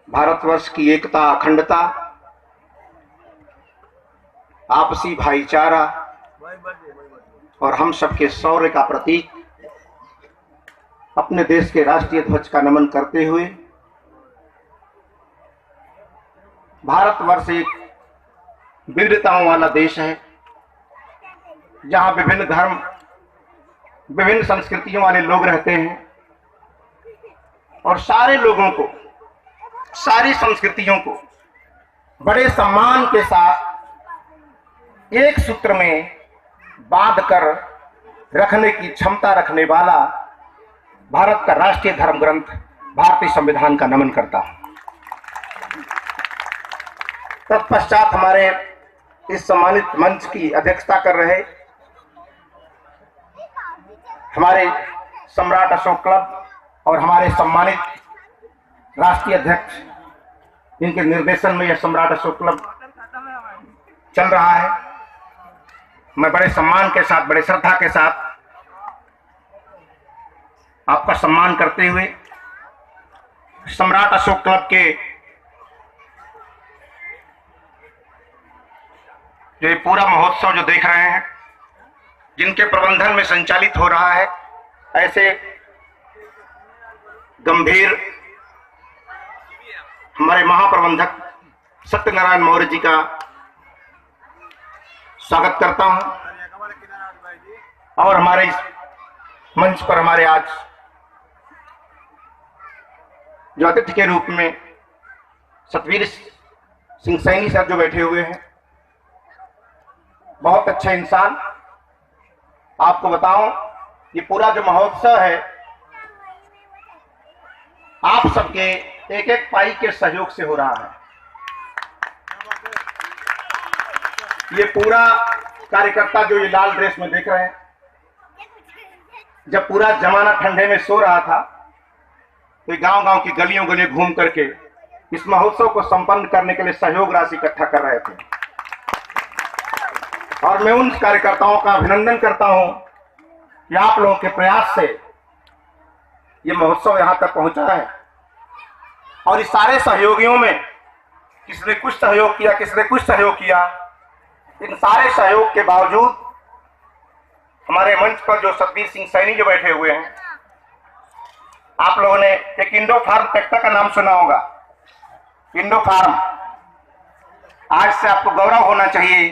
भारतवर्ष की एकता, अखंडता, आपसी भाईचारा और हम सबके शौर्य का प्रतीक अपने देश के राष्ट्रीय ध्वज का नमन करते हुए भारतवर्ष एक विविधताओं वाला देश है, जहां विभिन्न धर्म, विभिन्न संस्कृतियों वाले लोग रहते हैं और सारे लोगों को, सारी संस्कृतियों को बड़े सम्मान के साथ एक सूत्र में बांध कर रखने की क्षमता रखने वाला भारत का राष्ट्रीय धर्म ग्रंथ भारतीय संविधान का नमन करता हूं। तत्पश्चात हमारे इस सम्मानित मंच की अध्यक्षता कर रहे हमारे सम्राट अशोक क्लब और हमारे सम्मानित राष्ट्रीय अध्यक्ष, जिनके निर्देशन में यह सम्राट अशोक क्लब चल रहा है, मैं बड़े सम्मान के साथ, बड़े श्रद्धा के साथ आपका सम्मान करते हुए सम्राट अशोक क्लब के जो ये पूरा महोत्सव जो देख रहे हैं, जिनके प्रबंधन में संचालित हो रहा है, ऐसे गंभीर हमारे महाप्रबंधक सत्यनारायण मौर्य जी का स्वागत करता हूं और हमारे इस मंच पर हमारे आज जो अतिथि के रूप में सतवीर सिंह सैनी सर जो बैठे हुए हैं, बहुत अच्छे इंसान। आपको बताऊं, ये पूरा जो महोत्सव है आप सबके एक एक पाई के सहयोग से हो रहा है। ये पूरा कार्यकर्ता जो ये लाल ड्रेस में देख रहे हैं, जब पूरा जमाना ठंडे में सो रहा था तो गांव गांव की गलियों गलियों घूम करके इस महोत्सव को संपन्न करने के लिए सहयोग राशि इकट्ठा कर रहे थे और मैं उन कार्यकर्ताओं का अभिनंदन करता हूं कि आप लोगों के प्रयास से ये महोत्सव यहां तक पहुंचा है। और इस सारे सहयोगियों में किसने कुछ सहयोग किया, किसने कुछ सहयोग किया, इन सारे सहयोग के बावजूद हमारे मंच पर जो सतवीर सिंह सैनी जो बैठे हुए हैं, आप लोगों ने एक इंडो फार्म ट्रैक्टर का नाम सुना होगा। इंडो फार्म, आज से आपको गौरव होना चाहिए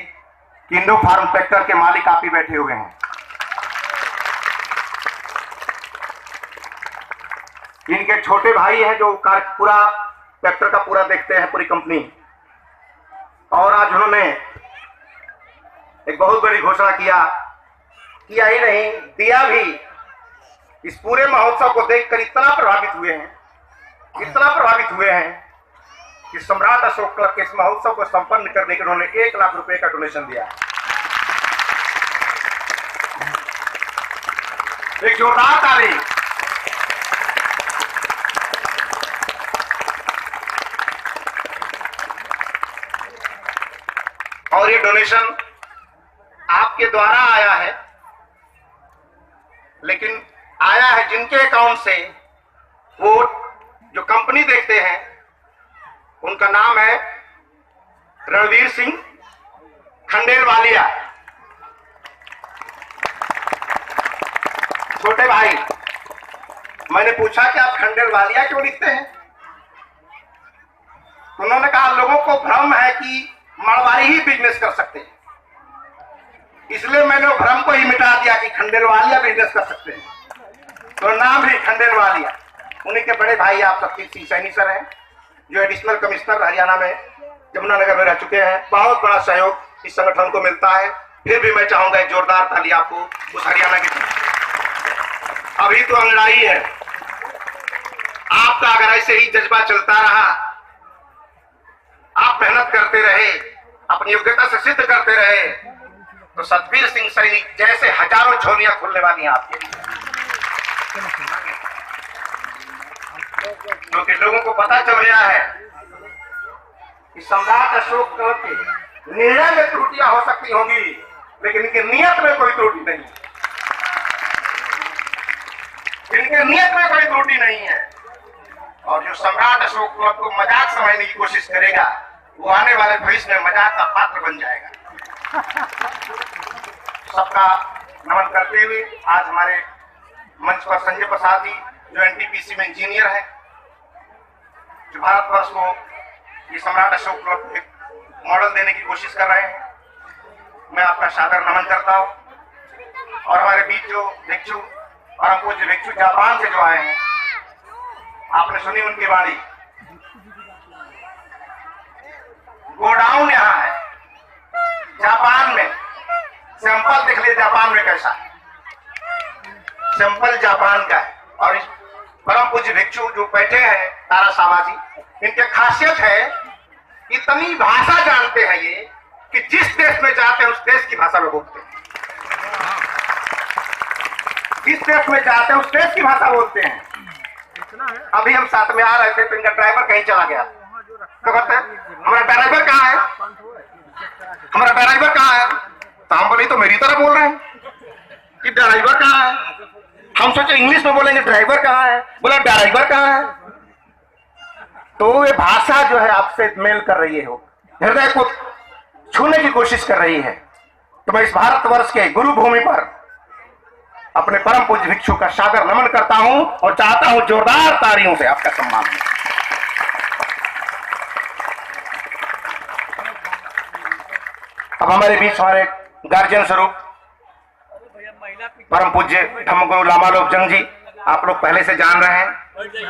कि इंडो फार्म ट्रैक्टर के मालिक आप ही बैठे हुए हैं। इनके छोटे भाई हैं जो पूरा ट्रैक्टर का पूरा देखते हैं, पूरी कंपनी, और आज उन्होंने एक बहुत बड़ी घोषणा किया ही नहीं, दिया भी। इस पूरे महोत्सव को देखकर इतना प्रभावित हुए हैं कि सम्राट अशोक क्लब के इस महोत्सव को संपन्न करने के उन्होंने 1 लाख रुपए का डोनेशन दिया है। एक जोरदार ताली। और ये डोनेशन आपके द्वारा आया है, लेकिन आया है जिनके अकाउंट से, वो जो कंपनी देखते हैं उनका नाम है रणवीर सिंह खंडेलवालिया। छोटे भाई, मैंने पूछा कि आप खंडेलवालिया क्यों लिखते हैं? उन्होंने कहा लोगों को भ्रम है कि मारवाड़ी ही बिजनेस कर सकते हैं, इसलिए मैंने भ्रम को ही मिटा दिया कि खंडेलवालिया बिजनेस कर सकते हैं, तो नाम भी खंडेलवालिया। उन्हीं के बड़े भाई आप सतवीर सिंह सैनी सर हैं, जो एडिशनल कमिश्नर हरियाणा में यमुनानगर में रह चुके हैं। बहुत बड़ा सहयोग इस संगठन को मिलता है। फिर भी मैं चाहूंगा एक जोरदार ताली आपको उस हरियाणा की। अभी तो अंगड़ाई है, आपका अगर ऐसे ही जज्बा चलता रहा, आप मेहनत करते रहे, अपनी योग्यता से सिद्ध करते रहे, तो सतवीर सिंह सैनी जैसे हजारों झोलियां खुलने वाली हैं आपके लिए। क्योंकि लोगों को पता चल गया है कि सम्राट अशोक क्लब के निर्णय में त्रुटियां हो सकती होंगी, लेकिन इनकी नियत में कोई त्रुटि नहीं, इनके नियत में कोई त्रुटि नहीं है। और जो सम्राट अशोक को मजाक समझने की कोशिश करेगा वो आने वाले भविष्य में मजाक का पात्र बन जाएगा। सबका नमन करते हुए आज हमारे मंच पर संजय प्रसाद जी जो एनटीपीसी में इंजीनियर है, जो भारतवर्ष को ये सम्राट अशोक क्लब मॉडल देने की कोशिश कर रहे हैं, मैं आपका सादर नमन करता हूँ। और हमारे बीच जो भिक्षु और हमको जो भिक्षु जापान से जो आए हैं, आपने सुनी उनकी वाणी। गोडाउन यहाँ है जापान में, सैंपल देख लीजिए जापान में कैसा है, सैंपल जापान का है। और इस परम पूज्य भिक्षु जो बैठे हैं तारा सामा जी, इनके खासियत है इतनी भाषा जानते हैं ये कि जिस देश में जाते हैं उस देश की भाषा में बोलते हैं, जिस देश में जाते हैं उस देश की भाषा बोलते हैं। अभी हम साथ में आ रहे थे तो इनका ड्राइवर कहीं चला गया, तो कहते हैं हमारा ड्राइवर कहाँ है, हमारा ड्राइवर कहाँ है। तो हम बोले तो मेरी तरह बोल रहे हैं कि ड्राइवर कहाँ है। हम सोचे इंग्लिश में बोलेंगे ड्राइवर कहाँ है, बोला ड्राइवर कहाँ है। तो ये भाषा जो है आपसे मेल कर रही है, हो हृदय को छूने की कोशिश कर रही है। तो मैं इस भारतवर्ष के गुरु भूमि पर अपने परम पूज्य भिक्षु का सादर नमन करता हूं और चाहता हूं जोरदार तालियों से आपका सम्मान हो। अब हमारे बीच हमारे गार्जियन स्वरूप परम पूज्य धम्मगुरु लामालोक जंग जी, आप लोग पहले से जान रहे हैं,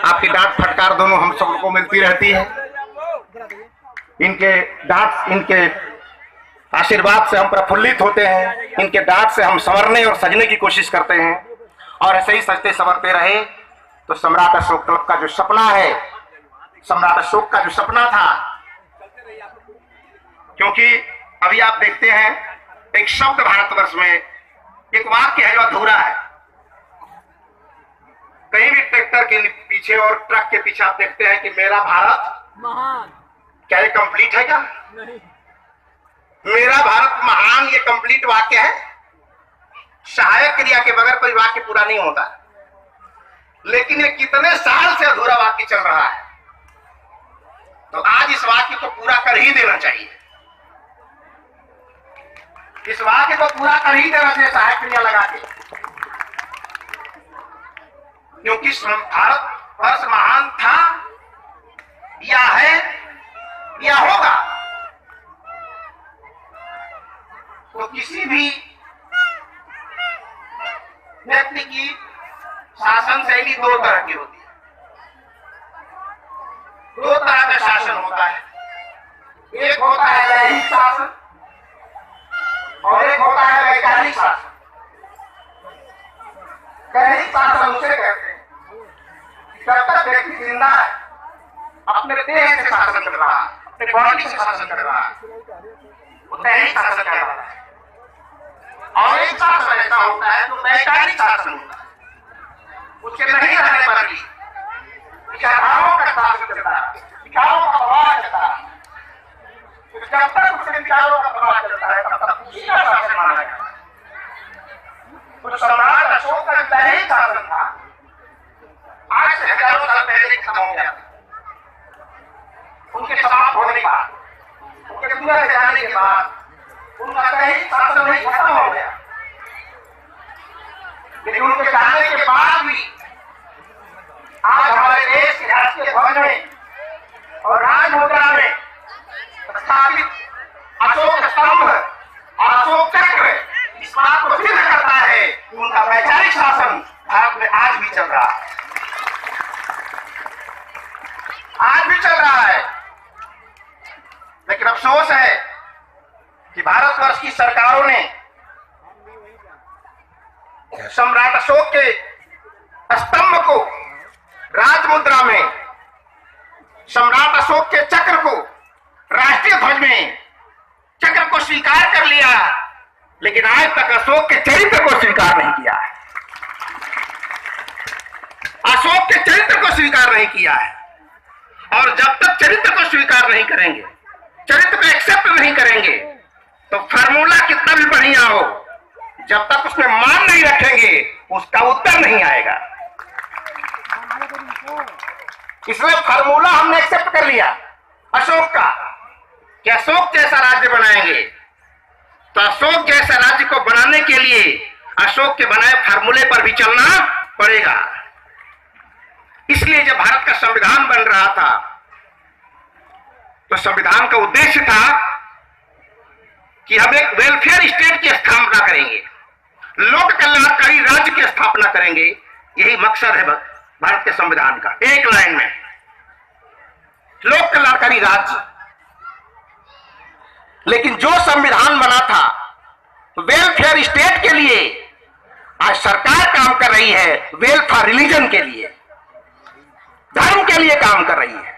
आपकी डांट फटकार दोनों हम सब को मिलती रहती है। इनके डांट, इनके आशीर्वाद से हम प्रफुल्लित होते हैं, इनके डांट से हम संवरने और सजने की कोशिश करते हैं। और ऐसे ही सजते संवरते रहे तो सम्राट अशोक क्लब का जो सपना है, सम्राट अशोक का जो सपना था, क्योंकि अभी आप देखते हैं एक शब्द भारतवर्ष में, एक वाक्य है जो अधूरा है। कहीं भी ट्रैक्टर के पीछे और ट्रक के पीछे आप देखते हैं कि मेरा भारत महान, क्या ये कंप्लीट है क्या? नहीं। मेरा भारत महान ये कंप्लीट वाक्य है, सहायक क्रिया के बगैर कोई वाक्य पूरा नहीं होता। लेकिन ये कितने साल से अधूरा वाक्य चल रहा है, तो आज इस वाक्य को पूरा कर ही देना चाहिए। इस वाक्य को पूरा कर ही देना चाहिए सहायक क्रिया लगा के, क्योंकि भारत वर्ष महान था या है या होगा। तो किसी भी व्यक्ति की शासन शैली दो तरह की होती है, दो तरह का शासन होता है। एक होता है दैहिक शासन और एक होता है वैचारिक शासन। दैहिक शासन उसे कहते हैं जब तक व्यक्ति जिंदा है अपने देह से शासन कर रहा है, अपने बॉडी से शासन कर रहा है, वो दैहिक शासन कहलाता है। और एक शासन ऐसा होता है जो वैचारिक शासन होता है, उसके नहीं रहने पर भी विचारधाराओं का शासन चलता है, विचारों का प्रभाव चलता है। जब तक उसके विचारों का प्रभाव चलता है तब तक उसी का शासन माना जाता है। तो सम्राट अशोक का दैहिक शासन था, आज से हजारों साल पहले खत्म हो गया। उनके समाप्त होने के बाद, उनके दुनिया से जाने के बाद उनका दैहिक शासन नहीं खत्म हो गया। लेकिन उनके जाने के बाद भी आज हमारे देश के राष्ट्रीय ध्वज में और राज मुद्रा में स्थापित अशोक स्तंभ, अशोक चक्र इस बात को सिद्ध करता है कि उनका वैचारिक शासन भारत में आज भी चल रहा है, आज भी चल रहा है। लेकिन अफसोस है कि भारतवर्ष की सरकारों ने सम्राट अशोक के स्तंभ को राजमुद्रा में, सम्राट अशोक के चक्र को राष्ट्रीय ध्वज में चक्र को स्वीकार कर लिया, लेकिन आज तक अशोक के चरित्र को स्वीकार नहीं किया है। अशोक के चरित्र को स्वीकार नहीं किया है। और जब तक चरित्र को स्वीकार नहीं करेंगे, चरित्र को एक्सेप्ट नहीं करेंगे, तो फार्मूला कितना भी बढ़िया हो, जब तक उसमें मान नहीं रखेंगे उसका उत्तर नहीं आएगा। इसलिए फार्मूला हमने एक्सेप्ट कर लिया अशोक का कि अशोक जैसा राज्य बनाएंगे। तो अशोक जैसा राज्य को बनाने के लिए अशोक के बनाए फार्मूले पर भी चलना पड़ेगा। इसलिए जब भारत का संविधान बन रहा था तो संविधान का उद्देश्य था कि हम एक वेलफेयर स्टेट की स्थापना करेंगे, लोक कल्याणकारी राज्य की स्थापना करेंगे। यही मकसद है भारत के संविधान का, एक लाइन में लोक कल्याणकारी राज्य। लेकिन जो संविधान बना था वेलफेयर स्टेट के लिए, आज सरकार काम कर रही है वेलफेयर रिलीजन के लिए, धर्म के लिए काम कर रही है,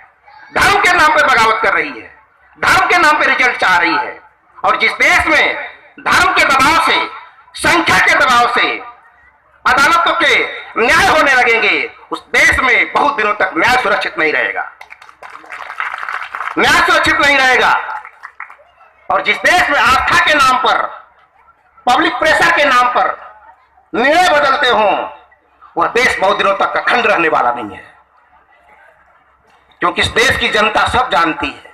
धर्म के नाम पे बगावत कर रही है, धर्म के नाम पे रिजल्ट चाह रही है। और जिस देश में धर्म के दबाव से, संख्या के दबाव से अदालतों के न्याय होने लगेंगे, उस देश में बहुत दिनों तक न्याय सुरक्षित नहीं रहेगा, न्याय सुरक्षित नहीं रहेगा। और जिस देश में आस्था के नाम पर, पब्लिक प्रेशर के नाम पर निर्णय बदलते हों, वह देश बहुत दिनों तक अखंड रहने वाला नहीं है। क्योंकि इस देश की जनता सब जानती है,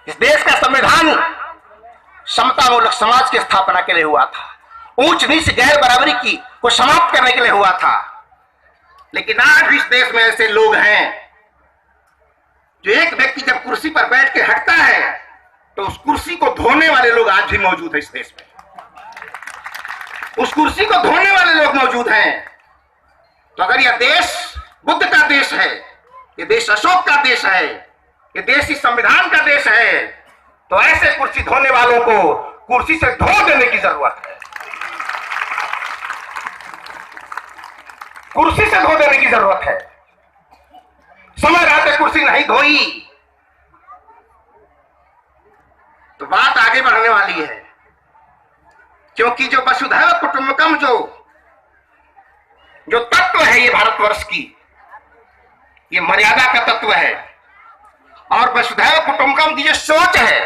इस देश का संविधान समतामूलक समाज की स्थापना के लिए हुआ था, ऊंच नीच गैर बराबरी की को समाप्त करने के लिए हुआ था। लेकिन आज भी इस देश में ऐसे लोग हैं जो एक व्यक्ति जब कुर्सी पर बैठ के हटता है तो उस कुर्सी को धोने वाले लोग आज भी मौजूद है इस देश में, उस कुर्सी को धोने वाले लोग मौजूद हैं। तो अगर यह देश बुद्ध का देश है, ये देश अशोक का देश है, ये देश इस संविधान का देश है, तो ऐसे कुर्सी धोने वालों को कुर्सी से धो देने की जरूरत है, कुर्सी से धो देने की जरूरत है। समय रहते कुर्सी नहीं धोई तो बात आगे बढ़ने वाली है। क्योंकि जो वसुधैव कुटुंबकम जो तत्व है ये भारतवर्ष की, ये मर्यादा का तत्व है। और वसुधैव कुटुंबकम की जो सोच है,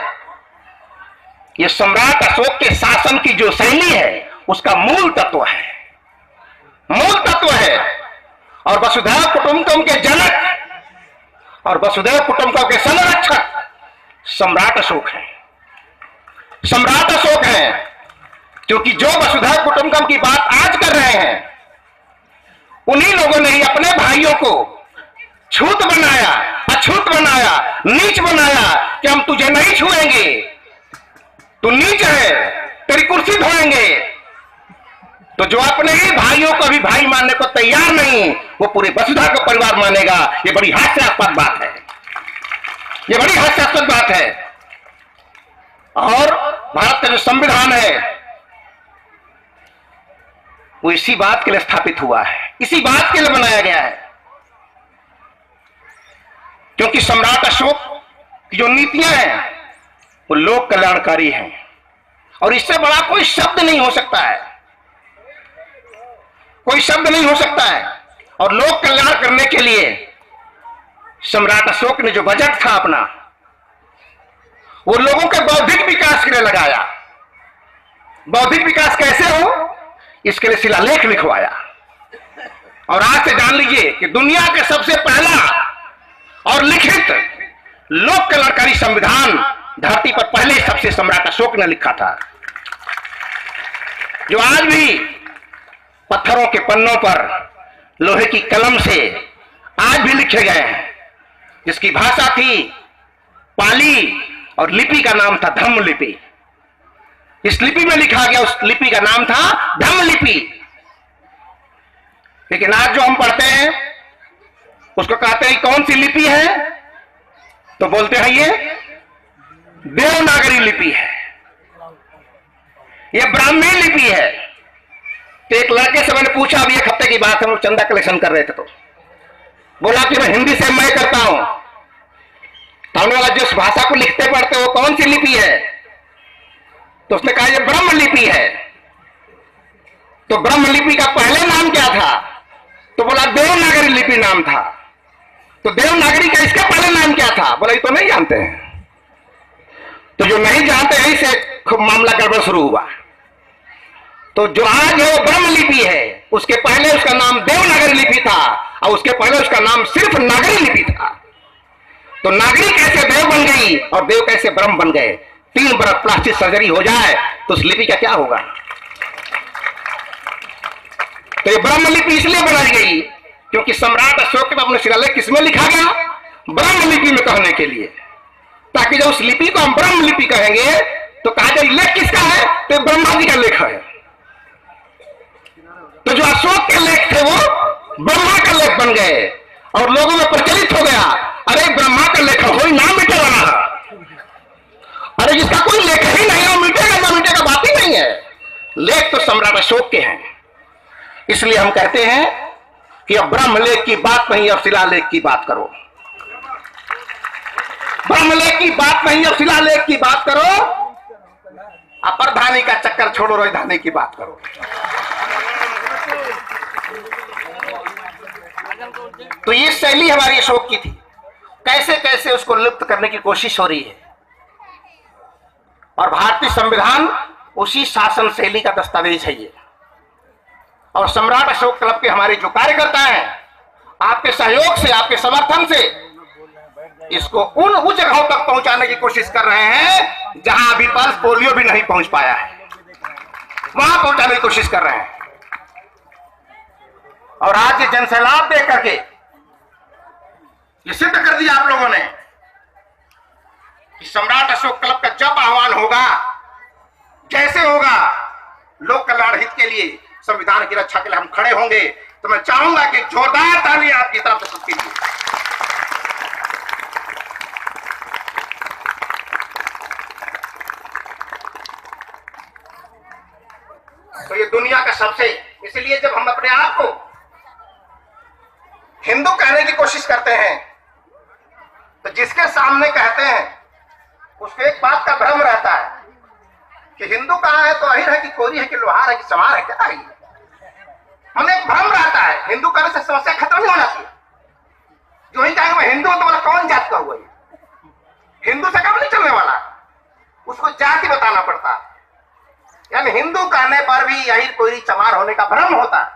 ये सम्राट अशोक के शासन की जो शैली है उसका मूल तत्व है, मूल तत्व है। और वसुधैव कुटुंबकम के जनक और वसुधैव कुटुंबकम के संरक्षक सम्राट अशोक है, सम्राट अशोक है। क्योंकि जो वसुधैव कुटुंबकम की बात आज कर रहे हैं, उन्हीं लोगों ने ही अपने भाइयों को छूत बनाया, अछूत बनाया, नीच बनाया कि हम तुझे नहीं छुएंगे, तू नीच है, तेरी कुर्सी धोएंगे। तो जो अपने ही भाइयों को भी भाई मानने को तैयार नहीं, वो पूरे वसुधा को परिवार मानेगा। ये बड़ी हास्यास्पद बात है, ये बड़ी हास्यास्पद बात है। और भारत का जो संविधान है वो इसी बात के लिए स्थापित हुआ है, इसी बात के लिए बनाया गया है। क्योंकि सम्राट अशोक की जो नीतियां हैं वो लोक कल्याणकारी हैं, और इससे बड़ा कोई शब्द नहीं हो सकता है, कोई शब्द नहीं हो सकता है। और लोक कल्याण करने के लिए सम्राट अशोक ने जो बजट था अपना, वो लोगों के बौद्धिक विकास के लिए लगाया। बौद्धिक विकास कैसे हो, इसके लिए शिलालेख लिखवाया। और आज से जान लीजिए कि दुनिया के सबसे पहला और लिखित लोक कल्याणकारी संविधान धरती पर पहले सबसे सम्राट अशोक ने लिखा था, जो आज भी पत्थरों के पन्नों पर लोहे की कलम से आज भी लिखे गए हैं, जिसकी भाषा थी पाली और लिपि का नाम था धम्म लिपि। इस लिपि में लिखा गया, उस लिपि का नाम था धम्म लिपि। लेकिन आज जो हम पढ़ते हैं उसको कहते हैं कौन सी लिपि है, तो बोलते हैं ये देवनागरी लिपि है, ये ब्राह्मी लिपि है। तो एक लड़के से मैंने पूछा, अभी एक हफ्ते की बात है, हम चंदा कलेक्शन कर रहे थे, तो बोला कि मैं हिंदी से मैं करता हूं। तो हमने बोला जिस भाषा को लिखते पढ़ते वो कौन सी लिपि है, तो उसने कहा ये ब्रह्म लिपि है। तो ब्रह्म लिपि का पहले नाम क्या था, तो बोला देवनागरी लिपि नाम था। तो देवनागरी का इसका पहले नाम क्या था, बोला ये तो नहीं जानते हैं। तो जो नहीं जानते हैं इससे खूब मामला गड़बड़ शुरू हुआ। तो जो आज है वो ब्रह्म लिपि है, उसके पहले उसका नाम देवनागरी लिपि था। और उसके पहले उसका नाम सिर्फ नागरी लिपि था। तो नागरी कैसे देव बन गई और देव कैसे ब्रह्म बन गए? 3 बरस प्लास्टिक सर्जरी हो जाए तो उस लिपि का क्या होगा? तो ये ब्रह्म लिपि इसलिए बनाई गई क्योंकि सम्राट अशोक के अपने शिलालेख किसमें लिखा गया? ब्रह्म लिपि में कहने के लिए, ताकि जब उस लिपि को हम ब्रह्म लिपि कहेंगे तो कहा जाए लेख किसका है? तो ब्रह्मा जी का लेख है। तो जो अशोक के लेख थे वो ब्रह्मा का लेख बन गए और लोगों में प्रचलित हो गया, अरे ब्रह्मा का लेख कोई नाम मिटे वाला है, अरे जिसका कोई लेख ही नहीं है मिटेगा ना मिटेगा बात ही नहीं है। लेख तो सम्राट अशोक के हैं। इसलिए हम कहते हैं कि अब ब्रह्मलेख की बात नहीं, अब शिलालेख की बात करो। ब्रह्मलेख की बात नहीं, अब शिलालेख की बात करो। अपरधानी का चक्कर छोड़ो, राजधानी की बात करो। तो ये शैली हमारी अशोक की थी, कैसे कैसे उसको लुप्त करने की कोशिश हो रही है। और भारतीय संविधान उसी शासन शैली का दस्तावेज है ये। और सम्राट अशोक क्लब के हमारे जो कार्यकर्ता हैं, आपके सहयोग से, आपके समर्थन से इसको उन जगहों तक पहुंचाने की कोशिश कर रहे हैं जहां अभी पल्स पोलियो भी नहीं पहुंच पाया है, वहां पहुंचाने की कोशिश कर रहे हैं। और आज ये जनसैलाब देख करके ये सिद्ध कर दिया आप लोगों ने कि सम्राट अशोक क्लब का जब आह्वान होगा, जैसे होगा, लोक कल्याण हित के लिए, संविधान की रक्षा के लिए हम खड़े होंगे। तो मैं चाहूंगा कि जोरदार ताली आपकी तरफ से सबके लिए। तो ये दुनिया का सबसे, इसलिए जब हम अपने आप को हिंदू कहने की कोशिश करते हैं तो जिसके सामने कहते हैं उसको एक बात का भ्रम रहता है कि हिंदू कहां है, तो अहिर है कि कोरी है कि लोहार है कि चमार है, क्या है? हमें एक भ्रम रहता है। हिंदू कहने से समस्या खत्म नहीं होना चाहिए। जो ही कहेंगे मैं हिंदू हूं तो बोला कौन जात का हुआ? हिंदू से काम नहीं चलने वाला, उसको जाति बताना पड़ता। यानी हिंदू कहने पर भी अहिर कोरी चमार होने का भ्रम होता है।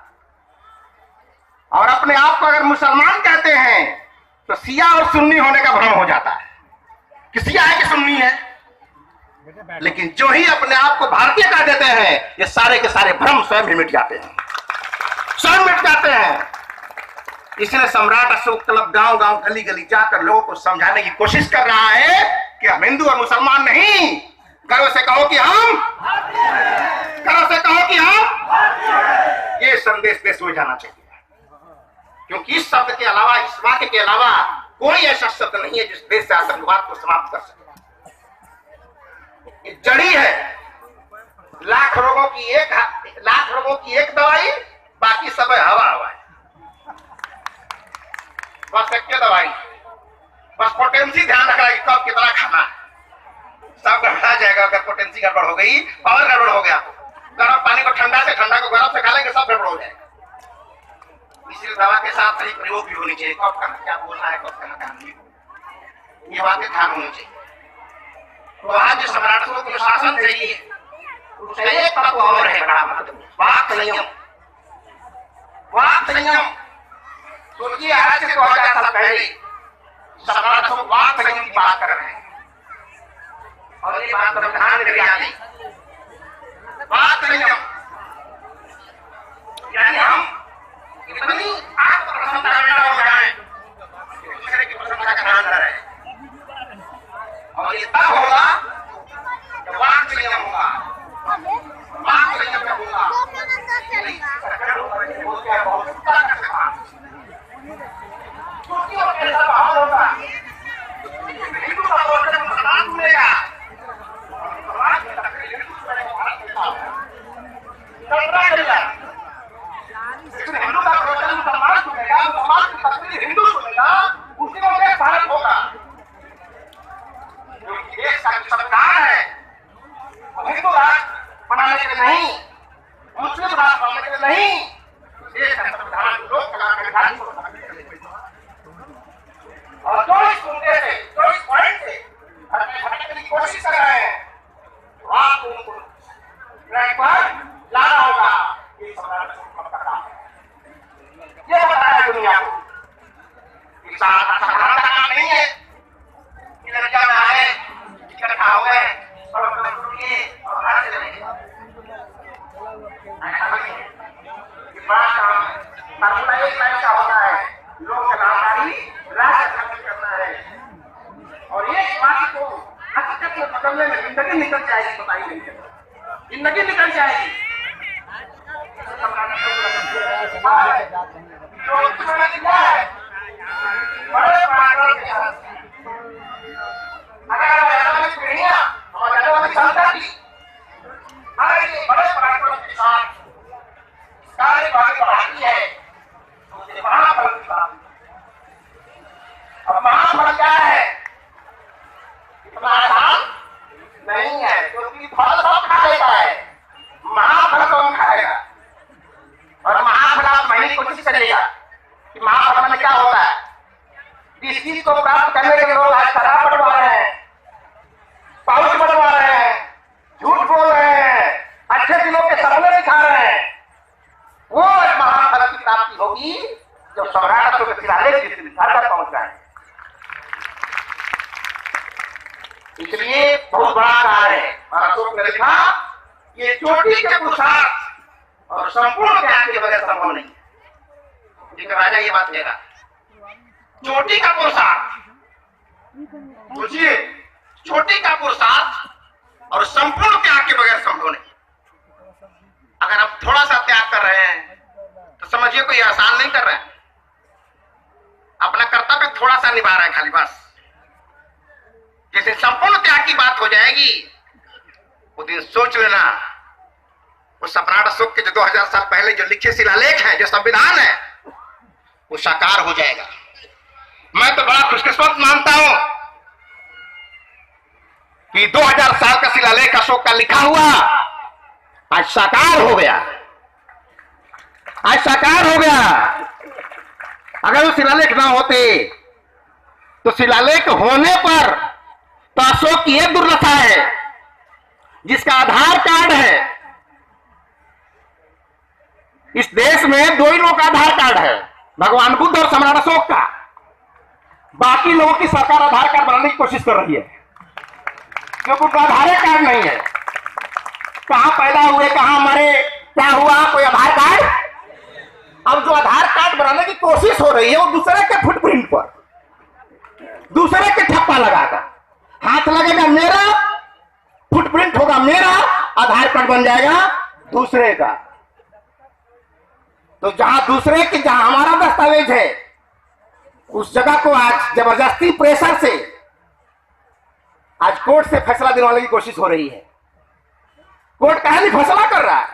और अपने आप को अगर मुसलमान कहते हैं तो सिया और सुन्नी होने का भ्रम हो जाता है कि सिया है कि सुन्नी है। लेकिन जो ही अपने आप को भारतीय कह देते हैं, ये सारे के सारे भ्रम स्वयं ही मिट जाते हैं, स्वयं मिट जाते हैं। इसलिए सम्राट अशोक क्लब गांव गांव गली गली जाकर लोगों को समझाने की कोशिश कर रहा है कि हम हिंदू और मुसलमान नहीं, गर्व से कहो कि हम, गर्व से कहो कि हम, ये संदेश देश में जाना चाहिए। क्योंकि इस शब्द के अलावा, इस वाक्य के अलावा कोई ऐसा शब्द नहीं है जिस देश से आतंकवाद को समाप्त कर सके। ये जड़ी है। लाख रोगों की एक दवाई, बाकी सब है हवा हवा है। बस एक दवाई, बस पोटेंसी ध्यान रखना कि कब कितना खाना है, सब गड़बड़ा जाएगा। अगर पोटेंसी गड़बड़ हो गई, पावर गड़बड़ हो गया, गर्म पानी को ठंडा से, ठंडा को गर्म से खा लेंगे, सब गड़बड़ हो जाएगा। इसलिए दवा के साथ सही प्रयोग भी होनी चाहिए। कब कहाँ क्या बोलना है, कब कहाँ नहीं, ये बातें ध्यान होनी चाहिए। तो आज जो सम्राटों को शासन सही है, उसका एक तत्व और है बड़ा महत्वपूर्ण, वाक संयम। वाक संयम, सोचिए आज से 2000 साल पहले सम्राटों वाक संयम की बात कर रहे हैं और ये बात संविधान में भी आ गई। वाक संयम यानी हम इतनी आत्मप्रसन्नता में हो जाए, दूसरे की प्रशंसा का ध्यान न रहे। और ये तब होगा जब वाक संयम होगा। वाक संयम जब होगा हिंदू का वचन मुसलमान सुनेगा, हिंदू का वचन मुसलमान सुनेगा, मुसलमान की तस्वीर हिंदू सुनेगा, उसी में एक भारत होगा। देश का जो संविधान है वो हिंदू राष्ट्र बनाने के लिए नहीं, मुस्लिम राष्ट्र बनाने के लिए नहीं, देश का संविधान लोक कल्याण को बनाने के लिए। और जो इस मुद्दे से, जो इस पॉइंट से भटकने की कोशिश कर रहे हैं, तो आपको उनको ट्रैक पर लाना होगा। ये सम्राट अशोक क्लब का काम है, ये बताया दुनिया को। होता है, एक लाइन का होता है, लोक कलाकारी राष्ट्र स्थापित करना है। और एक बात को हकीकत में बदलने में जिंदगी निकल जाएगी, बताइए नहीं, जिंदगी निकल जाएगी। बड़े पराक्रम के साथ, अगर आजादी पीढ़ियां और आजादी संतति हमारे बड़े पराक्रम के साथ कार्य आगे बढ़ाती है, तो महाफल की बात। अब महाफल क्या है? इतना आसान नहीं है, क्योंकि फल सब खा लेता है, महाफल कौन खाएगा? और महाफल आप महीने कोशिश करिएगा कि महाफल में क्या होता है। जिस चीज को प्राप्त करने के लिए लोग आज शराब बढ़वा रहे हैं, पाउच बढ़वा रहे हैं, झूठ बोल रहे हैं, अच्छे दिनों के सपने दिखा रहे हैं, वो महाफल की प्राप्ति होगी जो सम्राट अशोक के शिलालेख जिस घर तक पहुंच जाए। इसलिए बहुत बड़ा कार्य है। और अशोक ने लिखा, ये चोटी के पुरुषार्थ और संपूर्ण ज्ञान के बगैर संभव नहीं। एक राजा ये बात कहेगा, चोटी का पुरुषार्थ, सोचिए, चोटी का पुरुषार्थ और संपूर्ण त्याग के बगैर संभव नहीं। अगर आप थोड़ा सा त्याग कर रहे हैं तो समझिए कोई आसान नहीं कर रहा है, अपना कर्तव्य थोड़ा सा निभा रहा है खाली, बस। जैसे संपूर्ण त्याग की बात हो जाएगी, वो दिन सोच लेना, वो सम्राट अशोक के जो 2000 साल पहले जो लिखे शिलालेख है, जो संविधान है, वो साकार हो जाएगा। मैं तो बड़ा खुशकिस्मत मानता हूं कि 2000 साल का शिलालेख अशोक का लिखा हुआ आज साकार हो गया, आज साकार हो गया। अगर वो शिलालेख ना होते तो शिलालेख होने पर तो अशोक की एक दुर्दशा है, जिसका आधार कार्ड है। इस देश में दो ही लोगों का आधार कार्ड है, भगवान बुद्ध और सम्राट अशोक का। बाकी लोगों की सरकार आधार कार्ड बनाने की कोशिश कर रही है, क्योंकि उनका आधार कार्ड नहीं है। कहां पैदा हुए, कहां मरे, क्या हुआ, कोई आधार कार्ड। अब जो आधार कार्ड बनाने की कोशिश हो रही है, वो दूसरे के फुटप्रिंट पर, दूसरे के ठप्पा लगाकर, हाथ लगेगा मेरा, फुटप्रिंट होगा मेरा, आधार कार्ड बन जाएगा दूसरे का। तो जहां दूसरे के, जहां हमारा दस्तावेज है, उस जगह को आज जबरदस्ती प्रेशर से आज कोर्ट से फैसला दिलवाने की कोशिश हो रही है। कोर्ट काहे नहीं फैसला कर रहा है?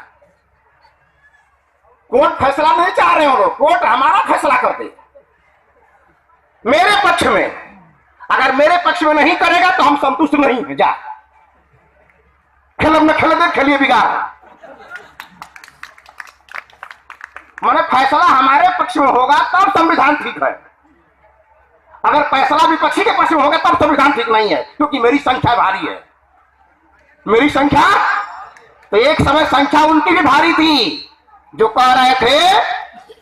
कोर्ट फैसला नहीं चाह रहे हो लोग, कोर्ट हमारा फैसला कर दे मेरे पक्ष में। अगर मेरे पक्ष में नहीं करेगा तो हम संतुष्ट नहीं है। जा खेल, न खेल दे, खेलिए बिगाड़। माने फैसला हमारे पक्ष में होगा तब संविधान ठीक है। अगर फैसला विपक्षी के पक्ष में होगा तब संविधान ठीक नहीं है, क्योंकि मेरी संख्या भारी है। मेरी संख्या, तो एक समय संख्या उनकी भी भारी थी जो कह रहे थे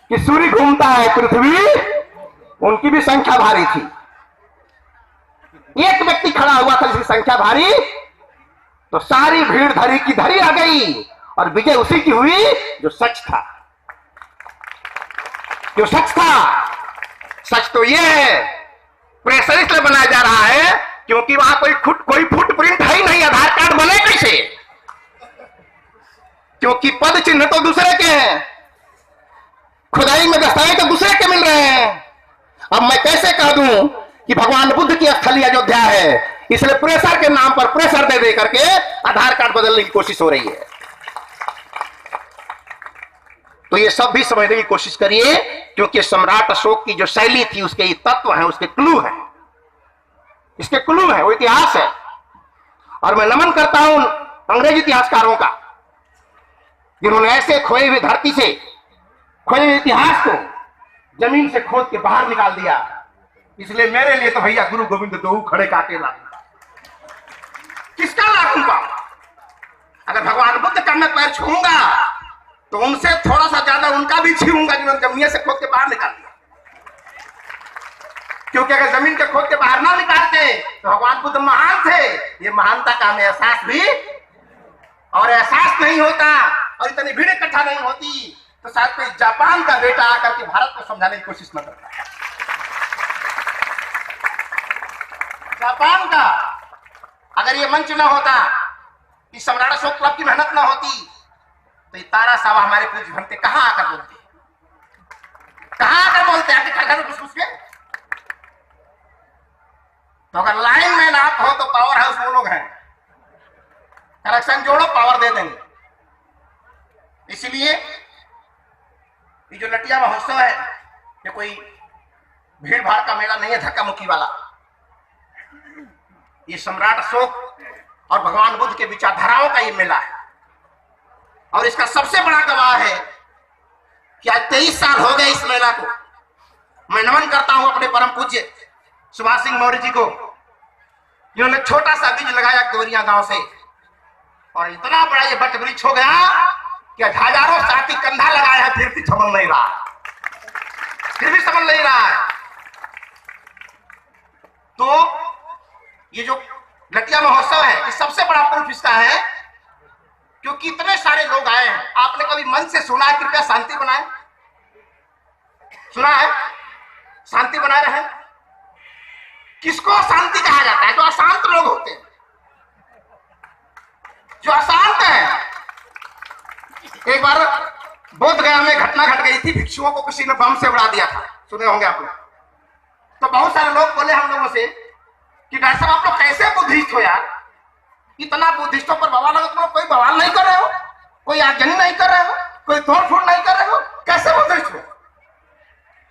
कि सूर्य घूमता है पृथ्वी, उनकी भी संख्या भारी थी। एक व्यक्ति खड़ा हुआ था जिसकी संख्या भारी, तो सारी भीड़ धरी की धरी आ गई और विजय उसी की हुई जो सच था, जो सच था। सच तो यह है, प्रेशर इसलिए बनाया जा रहा है क्योंकि वहां कोई फुटप्रिंट है ही नहीं, आधार कार्ड बने कैसे? क्योंकि पद चिन्ह तो दूसरे के हैं, खुदाई में दस्तावेज तो दूसरे के मिल रहे हैं। अब मैं कैसे कह दूं कि भगवान बुद्ध की स्थली अयोध्या है, इसलिए प्रेशर के नाम पर प्रेशर दे दे करके आधार कार्ड बदलने की कोशिश हो रही है। तो ये सब भी समझने की कोशिश करिए, क्योंकि सम्राट अशोक की जो शैली थी, उसके ये तत्व हैं, उसके क्लू हैं, इसके क्लू हैं, वो इतिहास है। और मैं नमन करता हूं अंग्रेज इतिहासकारों का, जिन्होंने ऐसे खोए हुए धरती से, खोए हुए इतिहास को जमीन से खोद के बाहर निकाल दिया। इसलिए मेरे लिए तो भैया गुरु गोविंद दो खड़े काटे लागू, किसका लागू पाऊंगा? अगर भगवान बुद्ध का मैं पैर छूंगा तो उनसे थोड़ा सा ज्यादा उनका भी छूंगा, जिन्होंने जमीन से खोद के बाहर निकाल दिया। क्योंकि अगर जमीन के खोद के बाहर ना निकालते तो भगवान बुद्ध महान थे, ये महानता का हमें एहसास भी और एहसास नहीं होता और इतनी भीड़ इकट्ठा नहीं होती। तो शायद कोई जापान का बेटा आकर के भारत को समझाने की कोशिश न करता। जापान का अगर ये मंच न होता, इस सम्राट अशोक क्लब की मेहनत न होती, तो ये तारा साहब हमारे पूज्य भंते कहां आकर बोलते, कहां आकर बोलते आके घर घर घुस के। तो अगर लाइन मैन आप हो तो पावर हाउस वो लोग हैं, कनेक्शन जोड़ो पावर दे देंगे। इसीलिए ये जो लटिया महोत्सव है, ये कोई भीड़ भाड़ का मेला नहीं है, धक्का मुक्की वाला। ये सम्राट अशोक और भगवान बुद्ध के विचारधाराओं का ये मेला है। और इसका सबसे बड़ा गवाह है कि आज 23 साल हो गए इस मेला को। मैं नमन करता हूं अपने परम पूज्य सुभाष सिंह मौर्य जी को, जिन्होंने छोटा सा बीज लगाया गोरिया गांव से, और इतना बड़ा ये बट वृक्ष हो गया कि हजारों साथी कंधा लगाया है, फिर भी संभल नहीं रहा, फिर भी संभल नहीं रहा है। तो ये जो लटिया महोत्सव है, ये सबसे बड़ा प्रूफ इसका है, क्योंकि इतने सारे लोग आए हैं। आपने कभी मन से सुना है कृपया शांति बनाए? सुना है शांति बनाए रहे? किसको शांति कहा जाता है? जो अशांत लोग होते हैं, जो अशांत है। एक बार बोध गया में घटना घट गई थी, भिक्षुओं को किसी ने बम से उड़ा दिया था, सुने होंगे आप लोग। तो बहुत सारे लोग बोले हम लोगों से कि डॉक्टर साहब आप लोग कैसे बुद्धिस्ट हो यार, इतना बुद्धिस्टों पर बवाल लगा, तुम लोग कोई बवाल नहीं कर रहे हो, कोई आगजनी नहीं कर रहे हो, कोई तोड़ फोड़ नहीं कर रहे हो, कैसे बुद्धिस्ट हो?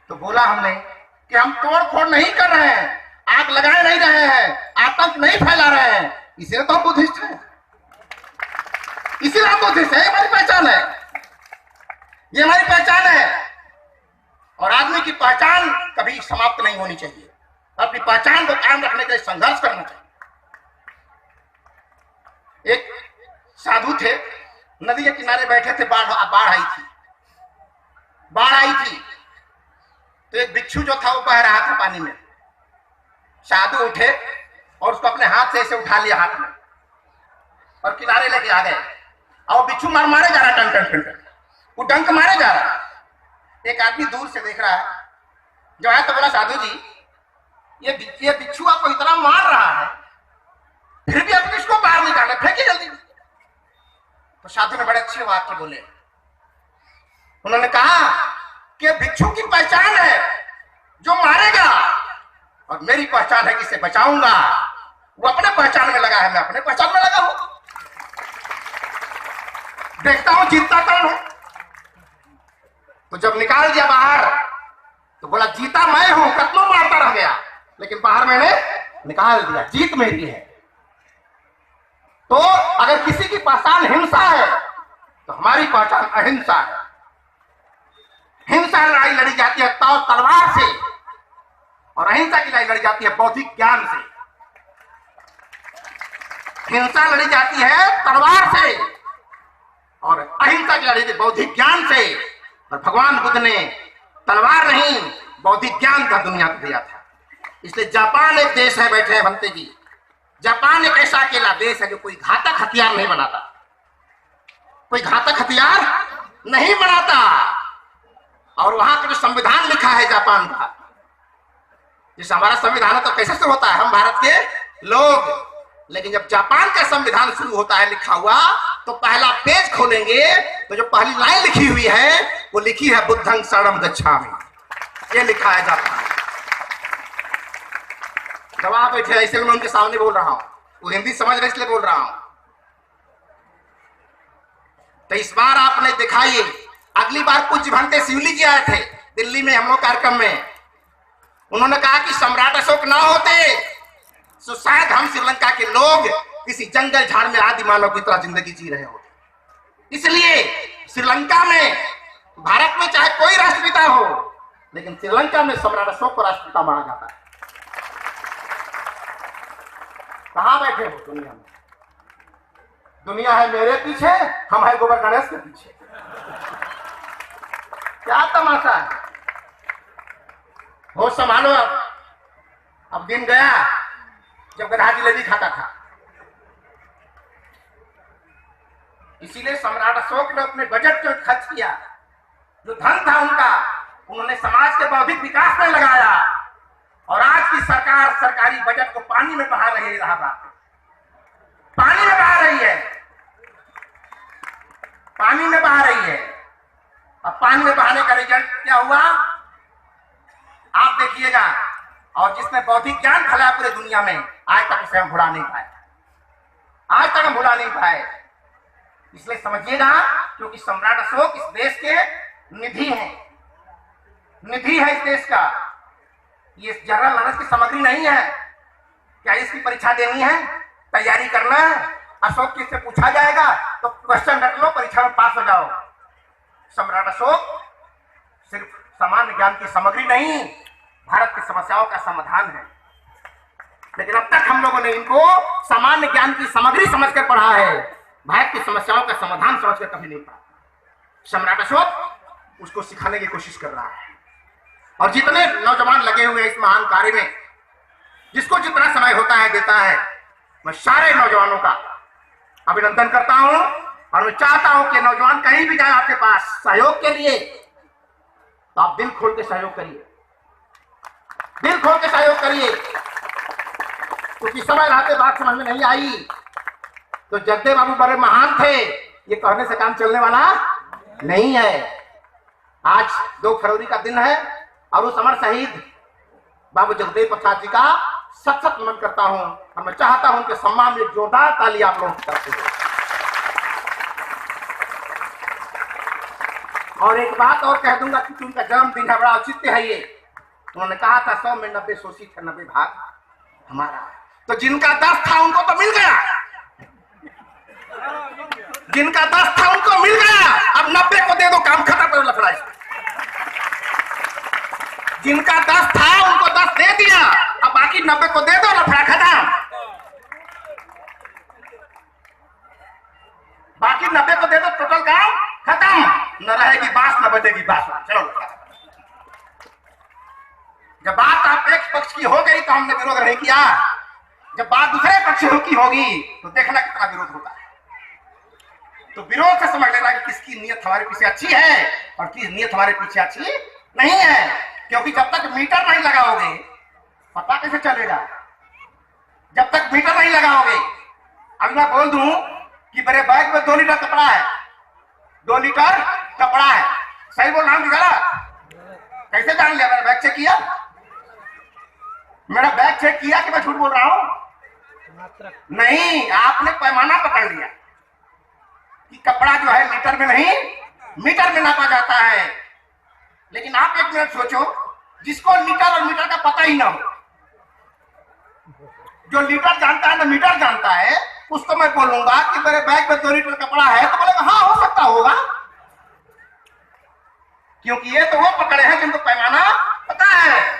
तो बोला हमने कि हम तोड़ फोड़ नहीं कर रहे हैं, आग लगाए नहीं रहे हैं, आतंक नहीं फैला रहे हैं, इसीलिए तो हम बुद्धिस्ट हैं, इसीलिए हम बुद्धिस्ट हैं। हमारी पहचान है, ये हमारी पहचान है। और आदमी की पहचान कभी समाप्त नहीं होनी चाहिए, अपनी पहचान को कायम रखने के लिए संघर्ष करना चाहिए। एक साधु थे, नदी के किनारे बैठे थे, बाढ़ आई थी, बाढ़ आई थी। तो एक भिक्षु जो था वो बह रहा था पानी में। साधु उठे और उसको अपने हाथ से ऐसे उठा लिया हाथ में और किनारे लेके आ गए। और भिक्षु मारे जा रहा, टन टन टन, वो डंक मारे जा रहा। एक आदमी दूर से देख रहा है, जो है तो बोला साधु जी ये भिक्षु आपको इतना मार रहा है, फिर भी आप इसको बाहर निकाले, फेंकिए जल्दी। तो साधु ने बड़े अच्छे वाक्य बोले। उन्होंने कहा कि भिक्षु की पहचान है जो मारेगा, और मेरी पहचान है कि इसे बचाऊंगा। वो अपने पहचान में लगा है, मैं अपने पहचान में लगा हूं, देखता हूं जीतता कौन है। तो जब निकाल दिया बाहर तो बोला जीता मैं हूं, कत्लों मारता रह गया, लेकिन बाहर मैंने निकाल दिया, जीत मेरी है। तो अगर किसी की पहचान हिंसा है तो हमारी पहचान अहिंसा है। हिंसा लड़ाई लड़ी जाती है तलवार से, और अहिंसा की लड़ाई लड़ी जाती है बौद्धिक ज्ञान से। हिंसा लड़ी जाती है तलवार से और अहिंसा की लड़ी बौद्धिक ज्ञान से। और भगवान बुद्ध ने तलवार नहीं बौद्धिक ज्ञान का दुनिया को दिया था। इसलिए जापान एक देश है, बैठे हैं भंते जी, जापान एक ऐसा अकेला देश है जो कोई घातक हथियार नहीं बनाता, कोई घातक हथियार नहीं बनाता। और वहां का जो संविधान लिखा है जापान का, जैसे हमारा संविधान तो कैसे से होता है, हम भारत के लोग, लेकिन जब जापान का संविधान शुरू होता है लिखा हुआ, तो पहला पेज खोलेंगे तो जो पहली लाइन लिखी हुई है वो लिखी है बुद्धं शरणं गच्छामि, ये लिखा है जापान। जब आप बैठे ऐसे मैं उनके सामने बोल रहा हूं, वो हिंदी समझ रहे इसलिए बोल रहा हूं। तो इस बार आपने दिखाई, अगली बार पूज्य भंते शिवली जी आए थे दिल्ली में हम लोग कार्यक्रम में, उन्होंने कहा कि सम्राट अशोक ना होते तो शायद हम श्रीलंका के लोग किसी जंगल झाड़ में आदि मानव की तरह जिंदगी जी रहे होते। इसलिए श्रीलंका में, भारत में चाहे कोई राष्ट्रपिता हो, लेकिन श्रीलंका में सम्राट अशोक को राष्ट्रपिता माना जाता है। कहां बैठे हो दुनिया में? दुनिया है मेरे पीछे, हम है गोबर गणेश के पीछे। क्या तमाशा है? होश संभालो। अब दिन गया जब गधा जिलेबी खाता था। इसीलिए सम्राट अशोक ने अपने बजट जो खर्च किया जो धन था उनका उन्होंने समाज के बौद्धिक विकास में लगाया, और आज की सरकार सरकारी बजट को पानी में बहा रही है। इलाहाबाद पानी में बहा रही है, पानी में बहा रही है। अब पानी में बहाने का रिजल्ट क्या हुआ आप देखिएगा। और जिसने बौद्धिक ज्ञान फैलाया पूरी दुनिया में, आज तक उसे हम भुला नहीं पाए, आज तक हम भुला नहीं पाए। इसलिए समझिएगा, क्योंकि सम्राट अशोक इस देश के निधि हैं, निधि है इस देश का। ये जनरल नॉलेज की सामग्री नहीं है। क्या इसकी परीक्षा देनी है, तैयारी करना है, अशोक किससे पूछा जाएगा तो क्वेश्चन रख लो, परीक्षा में पास हो जाओ। सम्राट अशोक सिर्फ सामान्य ज्ञान की सामग्री नहीं, भारत की समस्याओं का समाधान है। लेकिन अब तक हम लोगों ने इनको सामान्य ज्ञान की सामग्री समझकर पढ़ा है, भारत की समस्याओं का समाधान समझकर कभी नहीं पढ़ा। सम्राट अशोक उसको सिखाने की कोशिश कर रहा है। और जितने नौजवान लगे हुए इस महान कार्य में, जिसको जितना समय होता है देता है, मैं सारे नौजवानों का अभिनंदन करता हूं। और मैं चाहता हूं कि नौजवान कहीं भी जाए आपके पास सहयोग के लिए, तो आप दिल खोल के सहयोग करिए, दिल खोल के सहयोग करिए। क्योंकि समय रहते बात समझ में नहीं आई तो जगदेव बाबू बड़े महान थे, ये कहने से काम चलने वाला नहीं है। आज 2 फरवरी का दिन है और उस अमर शहीद बाबू जगदेव प्रसाद जी का सत सत नमन करता हूं। और मैं चाहता हूं उनके सम्मान में जोरदार ताली आप लोगों की तरफ से। और एक बात और कह दूंगा कि उनका जन्मदिन है, बड़ा औचित्य है ये। उन्होंने कहा था 100 में 90 शोषित है, 90 भाग हमारा। तो जिनका 10 था उनको तो मिल गया, जिनका 10 था उनको मिल गया। अब 90 को दे दो, काम खत्म करो लफड़ा इसमें। जिनका 10 था उनको 10 दे दिया, अब बाकी 90 को दे दो, लफड़ा खत्म। बाकी 90 को दे दो, टोटल काम खत्म। न रहेगी बांस न बजेगी बांसुरी। चलो जब बात आप एक पक्ष की हो गई तो हमने विरोध नहीं किया, जब बात दूसरे पक्ष की होगी तो देखना कितना विरोध होता है। तो विरोध से समझ लेना कि किसकी नीयत हमारे पीछे अच्छी है और किस नीयत हमारे पीछे अच्छी नहीं है। क्योंकि जब तक मीटर नहीं लगाओगे पता कैसे चलेगा, जब तक मीटर नहीं लगाओगे। अब मैं बोल दूं कि मेरे बैग में 2 लीटर कपड़ा है, 2 लीटर कपड़ा है, सही बोल रहा हूं गलत? कैसे जान लिया? मेरा बैग चेक किया, मेरा बैग चेक किया कि मैं झूठ बोल रहा हूं? नहीं, आपने पैमाना पकड़ लिया कि कपड़ा जो है लीटर में नहीं मीटर में नापा जाता है। लेकिन आप एक मिनट सोचो, जिसको लीटर और मीटर का पता ही ना हो, जो लीटर जानता है ना मीटर जानता है, उसको मैं बोलूंगा कि मेरे बैग में 2 लीटर कपड़ा है तो बोलेगा हाँ हो सकता होगा। क्योंकि ये तो वो पकड़े हैं जिनको पैमाना पता है।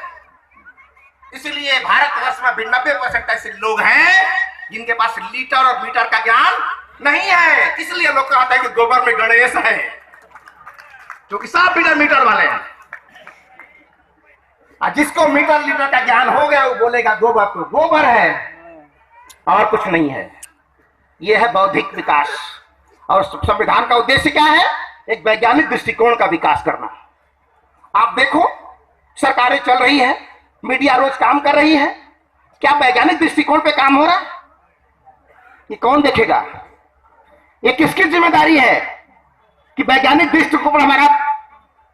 इसलिए भारतवर्ष में भी 90% ऐसे लोग हैं जिनके पास लीटर और मीटर का ज्ञान नहीं है। इसलिए लोग कहते हैं कि गोबर में गणेश है, क्योंकि सब मीटर मीटर वाले हैं। और जिसको मीटर लीटर का ज्ञान हो गया वो बोलेगा गोबर तो गोबर है और कुछ नहीं है। यह है बौद्धिक विकास। और संविधान का उद्देश्य क्या है? एक वैज्ञानिक दृष्टिकोण का विकास करना। आप देखो सरकारें चल रही है, मीडिया रोज काम कर रही है, क्या वैज्ञानिक दृष्टिकोण पे काम हो रहा है? ये कौन देखेगा? ये किसकी जिम्मेदारी है कि वैज्ञानिक दृष्टिकोण पर हमारा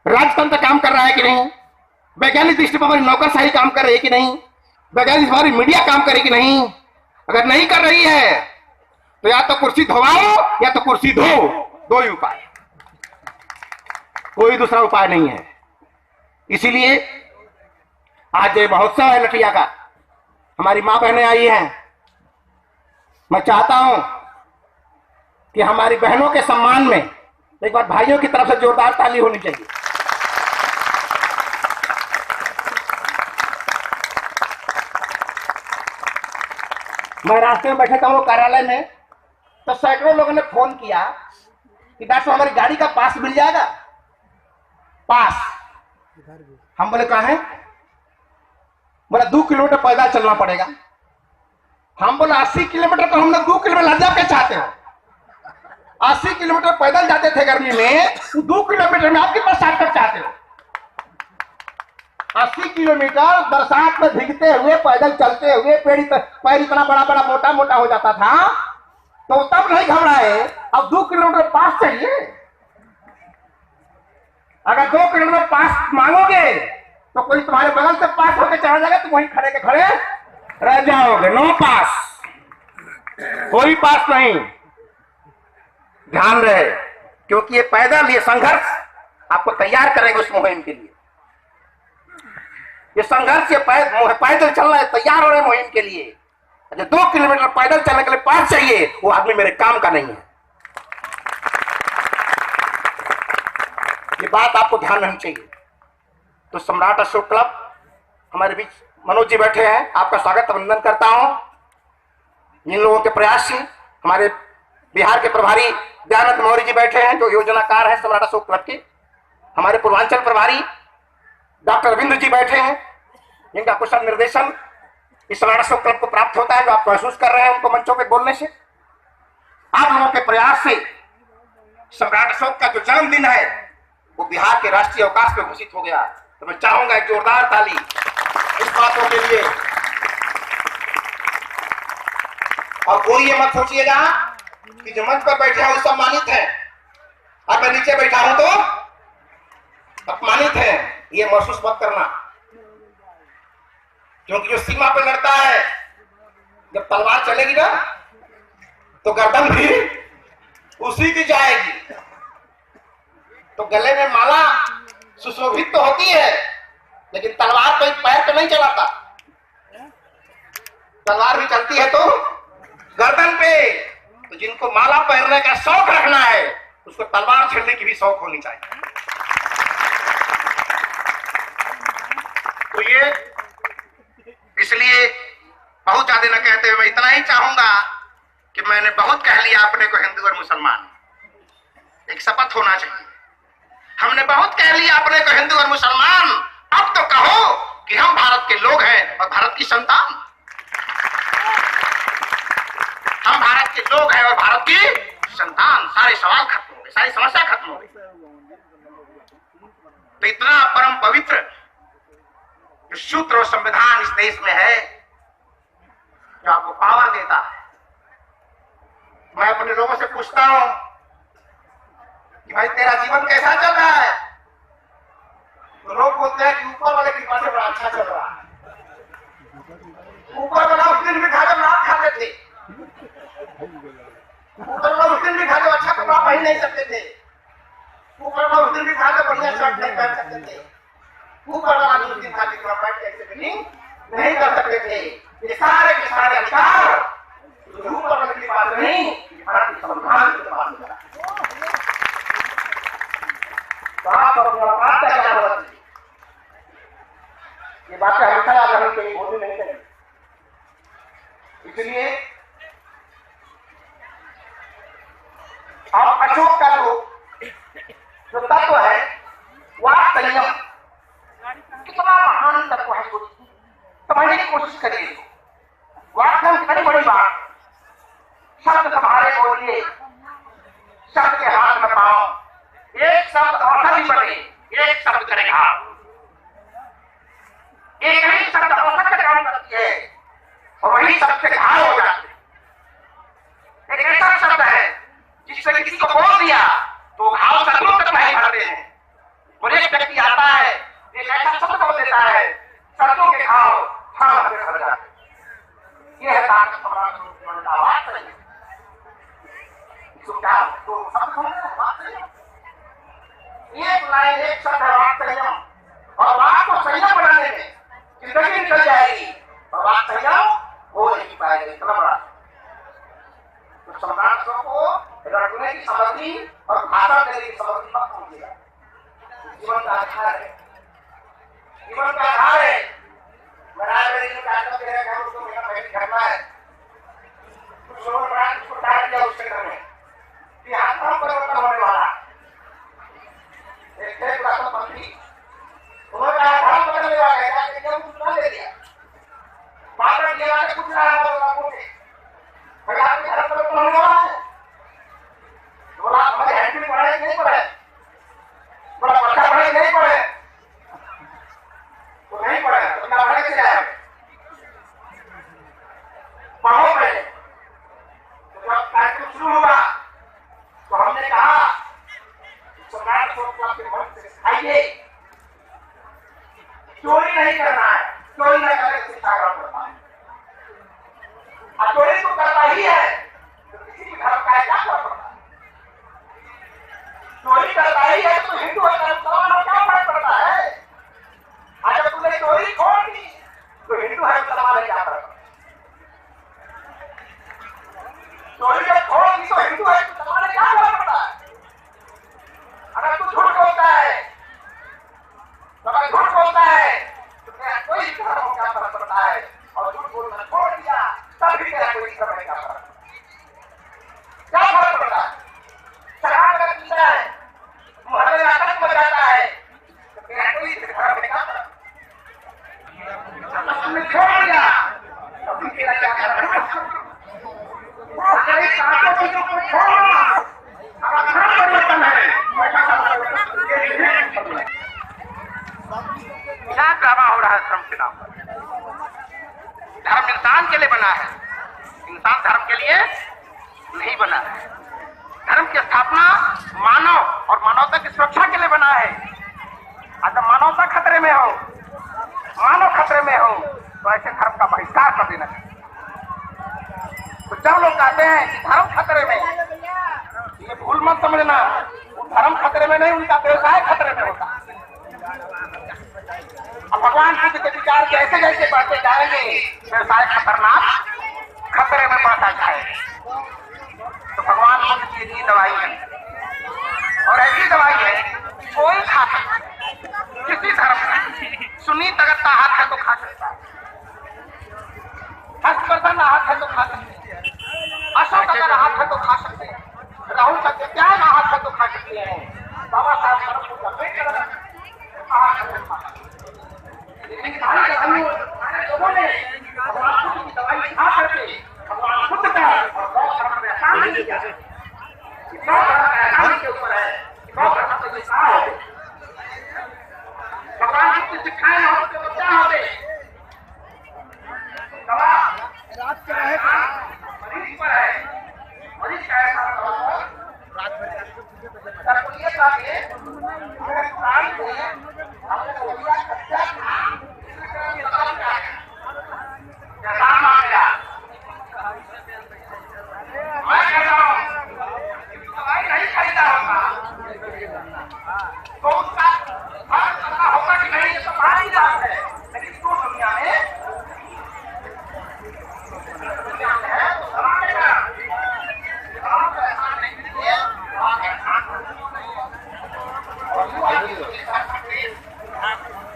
राजतंत्र काम कर रहा है कि नहीं, वैज्ञानिक दृष्टिकोण पर नौकरशाही काम कर रही है कि नहीं, वैज्ञानिक हमारी मीडिया काम करे कि नहीं? अगर नहीं कर रही है तो या तो कुर्सी धोवाओ या तो कुर्सी धो, 2 ही उपाय, कोई दूसरा उपाय नहीं है। इसीलिए आज ये महोत्सव है लठिया का, हमारी मां बहनें आई हैं। मैं चाहता हूं कि हमारी बहनों के सम्मान में एक बार भाइयों की तरफ से जोरदार ताली होनी चाहिए। मैं रास्ते में बैठे था वो कार्यालय में, तो सैकड़ों लोगों ने फोन किया कि डॉक्टर साहब हमारी गाड़ी का पास मिल जाएगा? पास? हम बोले कहाँ है? बोला 2 किलोमीटर पैदल चलना पड़ेगा। हम बोला 80 किलोमीटर तो हम लोग 2 किलोमीटर लग जाके चाहते हो। 80 किलोमीटर पैदल जाते थे गर्मी में, 2 किलोमीटर में आप कितना शॉर्टकट चाहते हो? 80 किलोमीटर बरसात में भीगते हुए, पैदल चलते हुए, पैर इतना बड़ा बड़ा मोटा मोटा हो जाता था, तो तब नहीं घबराए। अब 2 किलोमीटर पास चाहिए। अगर 2 किलोमीटर पास मांगोगे तो कोई तुम्हारे बगल से पास होकर चला जाएगा, तुम वहीं खड़े के खड़े रह जाओगे। नो पास, कोई पास नहीं। ध्यान रहे, क्योंकि ये पैदल, ये संघर्ष आपको तैयार करेगा उस मुहिम के लिए। ये संघर्ष, ये पैदल चलना है, तैयार हो रहे मुहिम के लिए। जो 2 किलोमीटर पैदल चलने के लिए पास चाहिए, वो आदमी मेरे काम का नहीं है। ये बात आपको ध्यान रखनी चाहिए। तो सम्राट अशोक क्लब, हमारे बीच मनोज जी बैठे हैं, आपका स्वागत अभिनंदन करता हूं। इन लोगों के प्रयास से हमारे बिहार के प्रभारी दयानंद मौर्य जी बैठे हैं, जो योजनाकार है सम्राट अशोक क्लब के। हमारे पूर्वांचल प्रभारी डॉक्टर रविंद्र जी बैठे हैं, जिनका कुशल निर्देशन इस सम्राट अशोक क्लब को प्राप्त होता है, जो आप महसूस कर रहे हैं उनको मंचों पे बोलने से। आप लोगों के प्रयास से सम्राट अशोक का जो जन्मदिन है वो बिहार के राष्ट्रीय अवकाश पे घोषित हो गया। तो मैं चाहूंगा एक जोरदार ताली इस बातों के लिए। और कोई ये मत सोचिएगा कि जो मंच पर बैठे हैं वो सम्मानित है, अब मैं नीचे बैठा हूं तो अपमानित है, ये महसूस मत करना। क्योंकि जो सीमा पे लड़ता है, जब तलवार चलेगी ना तो गर्दन भी उसी की जाएगी। तो गले में माला सुशोभित तो होती है, लेकिन तलवार पे पैर तो नहीं चलाता। तलवार भी चलती है तो गर्दन पे। तो जिनको माला पहनने का शौक रखना है, उसको तलवार छेड़ने की भी शौक होनी चाहिए। तो ये इसलिए बहुत ज्यादा न कहते हुए मैं इतना ही चाहूंगा कि मैंने बहुत कह लिया अपने को हिंदू और मुसलमान। एक शपथ होना चाहिए। हमने बहुत कह लिया अपने को हिंदू और मुसलमान, अब तो कहो कि हम भारत के लोग हैं और भारत की संतान। हम भारत के लोग हैं और भारत की संतान। सारे सवाल खत्म हो गए, सारी समस्या खत्म हो गई। तो इतना परम पवित्र जो सूत्र और संविधान इस देश में है, जो आपको पावर देता है। मैं अपने लोगों से पूछता हूं कि भाई तेरा जीवन कैसा चल रहा है? तो लोग बोलते हैं कि ऊपर वाले कृपा से बड़ा अच्छा चल रहा है। ऊपर वाला उस दिन भी खा जब रात खाते थे, ऊपर वाला उस दिन भी खा जब अच्छा कपड़ा पहन नहीं सकते थे, ऊपर वाला उस दिन भी खा जब बढ़िया शर्ट नहीं पहन सकते थे, ऊपर वाला उस दिन खा के नहीं कर सकते थे। ये सारे के सारे अधिकार ऊपर वाले के पास नहीं, भारत के संविधान के पास है। आप अपना बात क्या होना चाहिए, ये बातें हमेशा याद रखनी चाहिए, बोलनी नहीं चाहिए। इसलिए अब अशोक का जो तत्व है, वाक संयम कितना महान तत्व है, समझने की कोशिश करिए। वाक संयम कितनी बड़ी बात। शब्द संभाले बोलिए, शब्द के हाथ में पाओ। एक शब्द औषधि बने, एक शब्द करेगा। एक ही शब्द औषध का काम करती है और वही शब्द से घायल हो जाते हैं। एक ऐसा शब्द है जिससे किसी को बोल दिया तो घाव सदियों तक नहीं भरते हैं। और एक व्यक्ति आता है, एक ऐसा शब्द बोल देता है, सदियों के घाव भर जाते हैं। यह है ताकत का आवाज है। इसको क्या तो शब्द एक लाइन, एक शब्द है वाक संयम, और वाक को संयम बनाने में जिंदगी निकल जाएगी और वाक संयम हो नहीं पाएगा। इतना बड़ा तो सम्राट को रखने की समृद्धि और भाषा देने की समृद्धि मत समझिएगा। जीवन का आधार है, जीवन का आधार है। मेरा कार्यक्रम दे रहे हैं, उसको मेरा बैठ करना है। कुछ लोगों ने उसको टाइम दिया उस क्षेत्र में, बिहार में परिवर्तन होने वाला एक पंथी, उन्होंने कहा बदलने वाला है, कुछ ना दे दिया, बात दिया कुछ ना होने वाला है। चोरी नहीं करना है, चोरी नहीं करने की शिक्षा ग्रहण करता है। और चोरी तो करता ही है तो किसी भी धर्म का क्या फर्क पड़ता है? चोरी करता ही है तो हिंदू और मुसलमान में क्या फर्क पड़ता है? अगर तुमने चोरी छोड़ दी तो हिंदू है मुसलमान में क्या फर्क? चोरी जब छोड़ दी तो हिंदू है मुसलमान में क्या फर्क पड़ता है? अगर तू झूठ बोलता है तो अगर झूठ बोलता है तो तेरा कोई धर्म को क्या फर्क पड़ता है? और झूठ बोलना छोड़ दिया तब भी तेरा कोई धर्म में क्या फर्क पड़ता है? शराब अगर पीता है, मोहल्ले में आतंक मचाता है तो तेरा कोई धर्म में क्या फर्क? तुमने छोड़ दिया तो फिर तेरा क्या फर्क? अगर इस आटो चीजों को छोड़ना अगर धर्म परिवर्तन है क्या ड्रामा हो रहा है धर्म के नाम पर? धर्म इंसान के लिए बना है, इंसान धर्म के लिए नहीं बना है। धर्म की स्थापना मानव और मानवता की सुरक्षा के लिए बना है। अगर मानवता खतरे में हो, मानव खतरे में हो तो ऐसे धर्म का बहिष्कार कर देना चाहिए। तो जब लोग कहते हैं कि धर्म खतरे में, ये भूल मत समझना, वो धर्म खतरे में नहीं, उनका व्यवसाय खतरे में होता है। अब भगवान बुद्ध के विचार जैसे जैसे बढ़ते जाएंगे व्यवसाय खतरनाक खतरे में बढ़ता जाएगा। तो भगवान बुद्ध की ये दवाई है और ऐसी दवाई है कोई खा सकता है, किसी धर्म का। सुन्नी अगर का हाथ है तो खा सकता है, 10% हाथ है तो खा सकते हैं, अशोक अगर हाथ है तो खा सकते हैं, राहुल का त्याग हाथ है तो खा सकते हैं, बाबा साहब लोगों ने भगवान बुद्ध की दवाई खा करके भगवान बुद्ध का और गौ धर्म में आसानी किया है। गौ धर्म का आसानी के ऊपर है, गौ धर्म का विस्तार है। भगवान बुद्ध की शिक्षाएं होते तो क्या होते? दवा रात का है, मरीज पर है, मरीज का ऐसा रात भर ये चाहिए अगर प्राण को हमने बोलिया खर्चा राम आ गया। मैं कह रहा हूँ दवाई नहीं खरीदा होगा तो उसका फर्क पता होगा कि नहीं, ये तो बात बात है। लेकिन तो दुनिया में है तो समाजेगा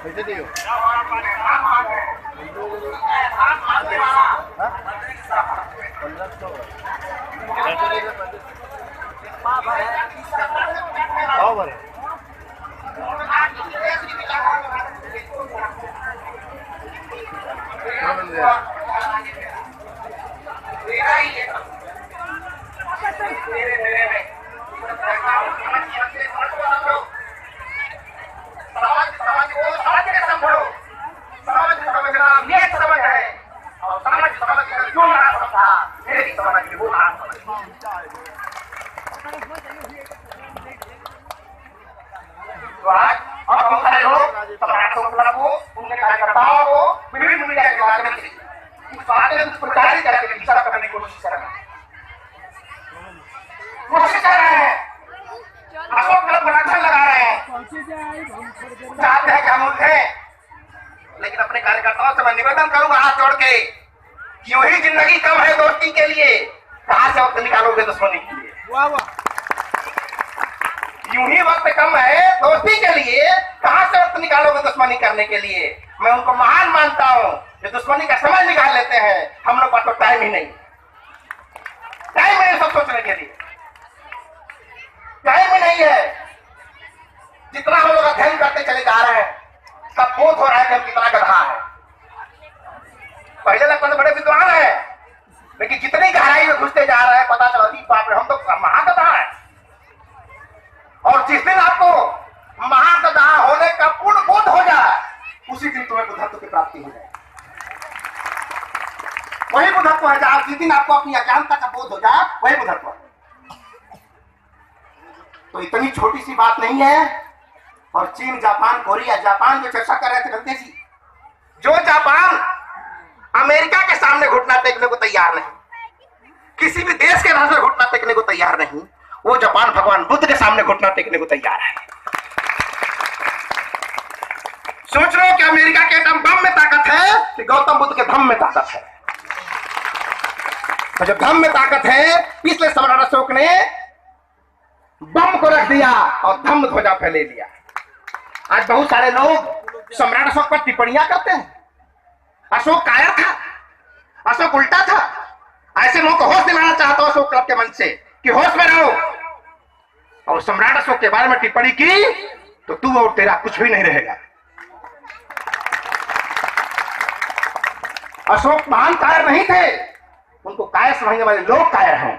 कैसे दियो उनके कार्यकर्ताओं को विभिन्न मीडिया के माध्यम से इस बातें प्रचारित करके दिशा करने की कोशिश कर रहे हैं। अशोक गलत प्रोडक्शन लगा रहे हैं, चाहते हैं कि हम उठे। लेकिन अपने कार्यकर्ताओं से मैं निवेदन करूंगा हाथ जोड़ के कि वही जिंदगी कम है दोस्ती के लिए, कहां से वक्त निकालोगे दुश्मनी के लिए? यूं ही वक्त कम है दोस्ती के लिए, कहां से वक्त निकालोगे दुश्मनी करने के लिए? मैं उनको महान मानता हूं जो दुश्मनी का समय निकाल लेते हैं। हम लोग पास तो टाइम ही नहीं, टाइम है सब सोचने के लिए, टाइम ही नहीं है। जितना हम लोग अध्ययन करते चले जा रहे हैं तब बोध हो रहा है कि हम कितना गधा है। पहले लगता था बड़े विद्वान है, लेकिन जितनी गहराई में घुसते जा रहे हैं पता चला बाप रे हम तो महागधा है। और जिस दिन आपको महागधा होने का पूर्ण बोध हो जाए उसी दिन तुम्हें बुद्धत्व की प्राप्ति हो जाए। वही बुद्धत्व है जहां जिस दिन आपको अपनी अज्ञानता का बोध हो जाए वही बुद्धत्व है। तो इतनी छोटी सी बात नहीं है। और चीन, जापान, कोरिया, जापान जो चर्चा कर रहे थे गंते जी, अमेरिका के सामने घुटना टेकने को तैयार नहीं, किसी भी देश के सामने घुटना टेकने को तैयार नहीं, वो जापान भगवान बुद्ध के सामने घुटना टेकने को तैयार है। सोच रहे हो कि अमेरिका के एटम बम में ताकत है कि गौतम बुद्ध के धम्म में ताकत है? तो जब धम्म में ताकत है, इसलिए सम्राट अशोक ने बम को रख दिया और धम्म ध्वजा फैले लिया। आज बहुत सारे लोग सम्राट अशोक पर टिप्पणियां करते हैं। अशोक कायर था, अशोक उल्टा था। ऐसे लोगों को होश दिलाना चाहता हूं अशोक क्लब के मंच से कि होश में रहो। और सम्राट अशोक के बारे में टिप्पणी की तो तू और तेरा कुछ भी नहीं रहेगा। अशोक महान कायर नहीं थे, उनको कायर समझने वाले लोग कायर हैं,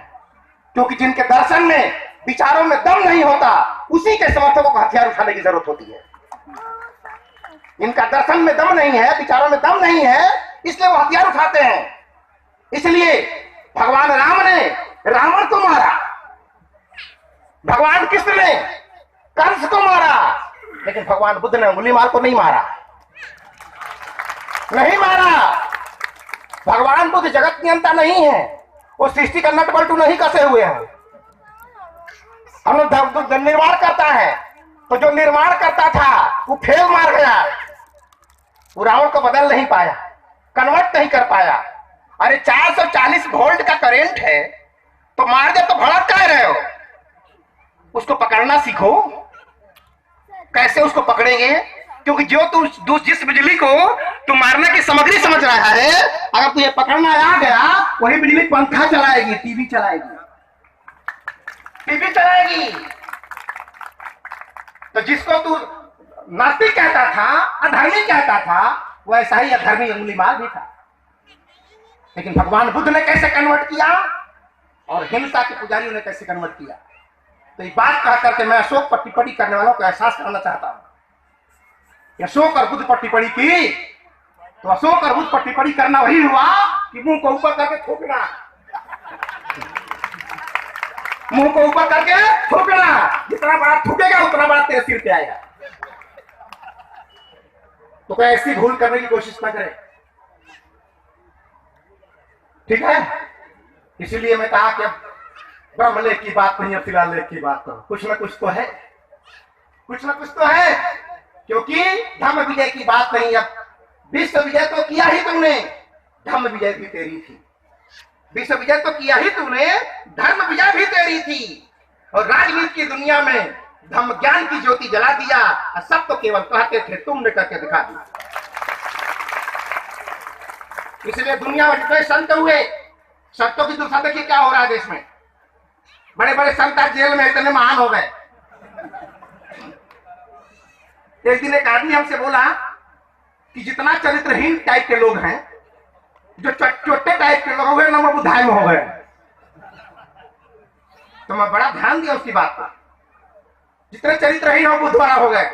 क्योंकि जिनके दर्शन में विचारों में दम नहीं होता, उसी के समर्थकों को हथियार उठाने की जरूरत होती है। इनका दर्शन में दम नहीं है, विचारों में दम नहीं है, इसलिए वो हथियार उठाते हैं। इसलिए भगवान राम ने रावण को मारा, भगवान कृष्ण ने कंस को मारा, लेकिन भगवान बुद्ध ने अंगुलीमाल को नहीं मारा, नहीं मारा। भगवान बुद्ध जगत नियंता नहीं है, वो सृष्टि का नट बल्टू नहीं कसे हुए हैं। हम लोग निर्माण करता है, तो जो निर्माण करता था वो फेल मार गया, वो रावण को बदल नहीं पाया, कन्वर्ट नहीं कर पाया। अरे 440 वोल्ट का करंट है, तो मार दे तो भड़क कह रहे हो? उसको पकड़ना सीखो। कैसे उसको पकड़ेंगे? क्योंकि जो तू जिस बिजली को तू मारने की सामग्री समझ रहा है, अगर तुझे पकड़ना आ गया, वही बिजली पंखा चलाएगी, टीवी चलाएगी, टीवी चलाएगी। तो जिसको तू नास्तिक कहता था, अधर्मी कहता था, वैसा ही अधर्मी अंगुलीमाल भी था। लेकिन भगवान बुद्ध ने कैसे कन्वर्ट किया और हिंसा के पुजारियों ने कैसे कन्वर्ट किया? तो ये बात कह करके मैं अशोक पर टिप्पणी करने वालों को एहसास कराना चाहता हूं। अशोक और बुद्ध पर टिप्पणी की तो अशोक और बुद्ध पर टिप्पणी करना वही हुआ कि मुंह को ऊपर करके थूकना, मुंह को ऊपर करके थूकना। जितना बड़ा थूकेगा उतना बड़ा तेरे सिर पे आएगा। तो कोई ऐसी भूल करने की कोशिश ना करे, ठीक है? इसीलिए मैं कहा कि अब ब्रह्मलेख की बात नहीं, अब शिलालेख की बात करो। कुछ ना कुछ तो है, कुछ ना कुछ तो है, क्योंकि धर्म विजय की बात नहीं। अब विश्व विजय तो किया ही तुमने, धर्म विजय भी तेरी थी। विश्व विजय तो किया ही तुमने, धर्म विजय भी तेरी थी। और राजनीति की दुनिया में धर्म ज्ञान की ज्योति जला दिया, और सब तो केवल कहते थे, तुमने करके दिखा दिया। इसलिए दुनिया में जितने संत हुए, संतों की दुर्दशा देखिए क्या हो रहा है देश में। बड़े बड़े संत आज जेल में इतने महान हो गए। एक दिन एक आदमी हमसे बोला कि जितना चरित्रहीन टाइप के लोग हैं, जो चोटे टाइप के लोग हो गए ना, वो बुधाई में हो गए। तो मैं बड़ा ध्यान दिया उसकी बात पर। जितने चरित्रहीन हो बुद्ध वाला हो गए।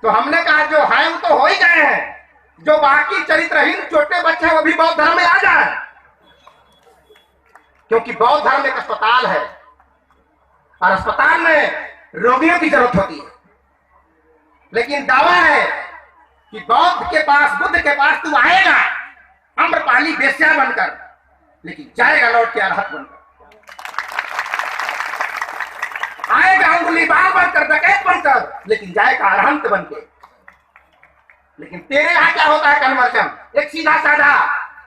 तो हमने कहा जो है वो तो हो ही गए हैं, जो बाकी चरित्रहीन छोटे बच्चे हैं वो भी बौद्ध धर्म में आ जाए, क्योंकि बौद्ध धर्म एक अस्पताल है और अस्पताल में रोगियों की जरूरत होती है। लेकिन दावा है कि बौद्ध के पास, बुद्ध के पास तू आएगा अम्रपाली वेश्या बनकर, लेकिन जाएगा लौट के अरहत बनकर। आएगा अंगुलीमाल बनकर, डकैत बनकर, लेकिन जाएगा अरहंत बनके। लेकिन तेरे यहां क्या होता है कन्वर्जन? एक सीधा साधा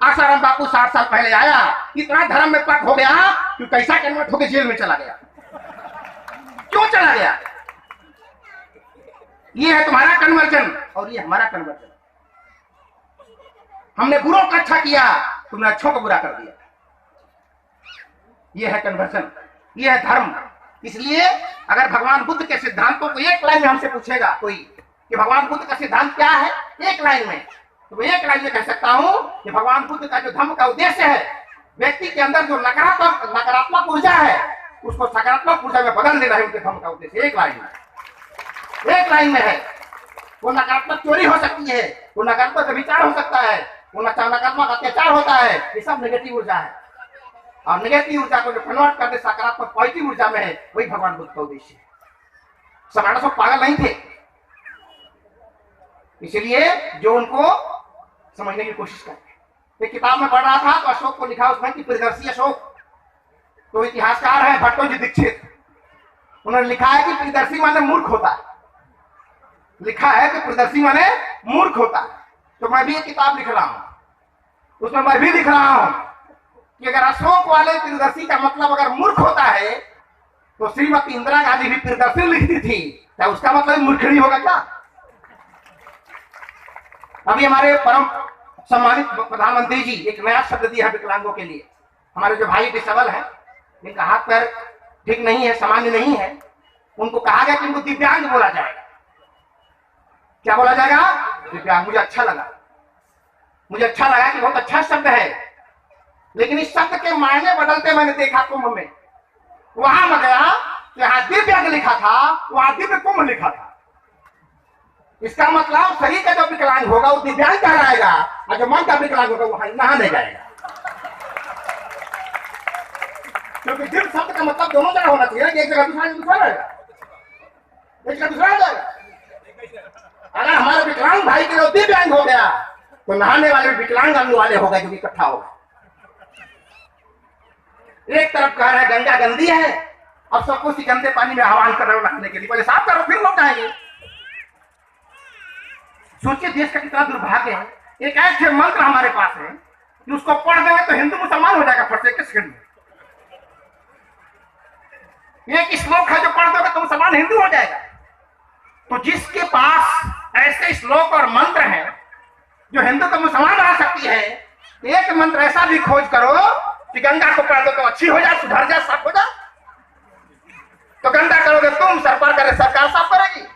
आसाराम बापू 60 साल पहले आया, इतना धर्म में पक हो गया कि कैसा कन्वर्ट होकर जेल में चला गया। क्यों चला गया? ये है तुम्हारा कन्वर्जन और ये हमारा कन्वर्जन। हमने बुरों का अच्छा किया, तुमने अच्छों को बुरा कर दिया। ये है कन्वर्जन, ये है धर्म। इसलिए अगर भगवान बुद्ध के सिद्धांतों को एक लाइन में हमसे पूछेगा कोई कि भगवान बुद्ध का सिद्धांत क्या है, एक लाइन में, तो मैं एक लाइन में कह सकता हूं कि भगवान बुद्ध का जो धर्म का उद्देश्य है, व्यक्ति के अंदर जो नकारात्मक ऊर्जा है उसको सकारात्मक ऊर्जा में बदल देना है। उनके धर्म का उद्देश्य एक लाइन में, एक लाइन में है। वो नकारात्मक चोरी हो सकती है, वो नकारात्मक विचार हो सकता है, वो नकारात्मक अत्याचार होता है, ये सब नेगेटिव ऊर्जा है। और नेगेटिव ऊर्जा को जो कन्वर्ट करके सकारात्मक पॉजिटिव ऊर्जा में है, वही भगवान बुद्ध का उद्देश्य है। सम्राट अशोक पागल नहीं थे, इसलिए जो उनको समझने की कोशिश करते, एक किताब में पढ़ रहा था तो अशोक को लिखा उसमें कि प्रियदर्शी अशोक। तो इतिहासकार है भट्टोजी दीक्षित, उन्होंने लिखा है कि प्रियदर्शी माने मूर्ख होता है, लिखा है कि प्रियदर्शी माने मूर्ख होता है। तो मैं भी एक किताब लिख रहा हूं, उसमें मैं भी लिख रहा हूं कि अगर अशोक वाले प्रियदर्शी का मतलब अगर मूर्ख होता है तो श्रीमती इंदिरा गांधी भी प्रियदर्शी लिखती थी, क्या उसका मतलब मूर्खड़ी होगा क्या? अभी हमारे परम सम्मानित प्रधानमंत्री जी एक नया शब्द दिया है विकलांगों के लिए। हमारे जो भाई डिसेबल हैं, जिनका हाथ पैर ठीक नहीं है, सामान्य नहीं है, उनको कहा गया कि उनको दिव्यांग बोला जाएगा। क्या बोला जाएगा? दिव्यांग। मुझे अच्छा लगा, मुझे अच्छा लगा कि बहुत अच्छा शब्द है, लेकिन इस शब्द के मायने बदलते मैंने देखा कुंभ में। वहां मैं गया, यहाँ दिव्यांग लिखा था, वहां दिव्य कुंभ लिखा था। इसका मतलब शरीर का जो विकलांग होगा वो दिव्यांग कहलाएगा, और जो मन का विकलांग होगा वो नहाने जाएगा। क्योंकि दिव्य शब्द का मतलब दोनों जगह होना चाहिए, एक जगह दूसरा रहेगा, एक जगह दूसरा जाएगा। अगर हमारे विकलांग भाई के लिए दिव्यांग हो गया तो नहाने वाले विकलांग अंग वाले हो गए, जो इकट्ठा होगा। एक तरफ कह रहे हैं गंगा गंदी है, अब सबको उसी गंदे पानी में आह्वान कर रहे हो नहाने के लिए, पहले साफ करो फिर लोग जाएंगे। सोचिए देश का कितना दुर्भाग्य है। एक ऐसे मंत्र हमारे पास है कि उसको पढ़ देंगे तो हिंदू मुसलमान हो जाएगा फट से, एक सेकंड में। एक श्लोक है जो पढ़ दोगे तो मुसलमान हिंदू हो जाएगा। तो जिसके पास ऐसे श्लोक और मंत्र हैं जो हिंदू को मुसलमान बना सकती है, एक मंत्र ऐसा भी खोज करो कि गंगा को पढ़ दो तो अच्छी हो जाए, सुधर जाए, साफ हो जाए। तो गंगा करोगे तुम, सरकार करे सरकार साफ करेगी।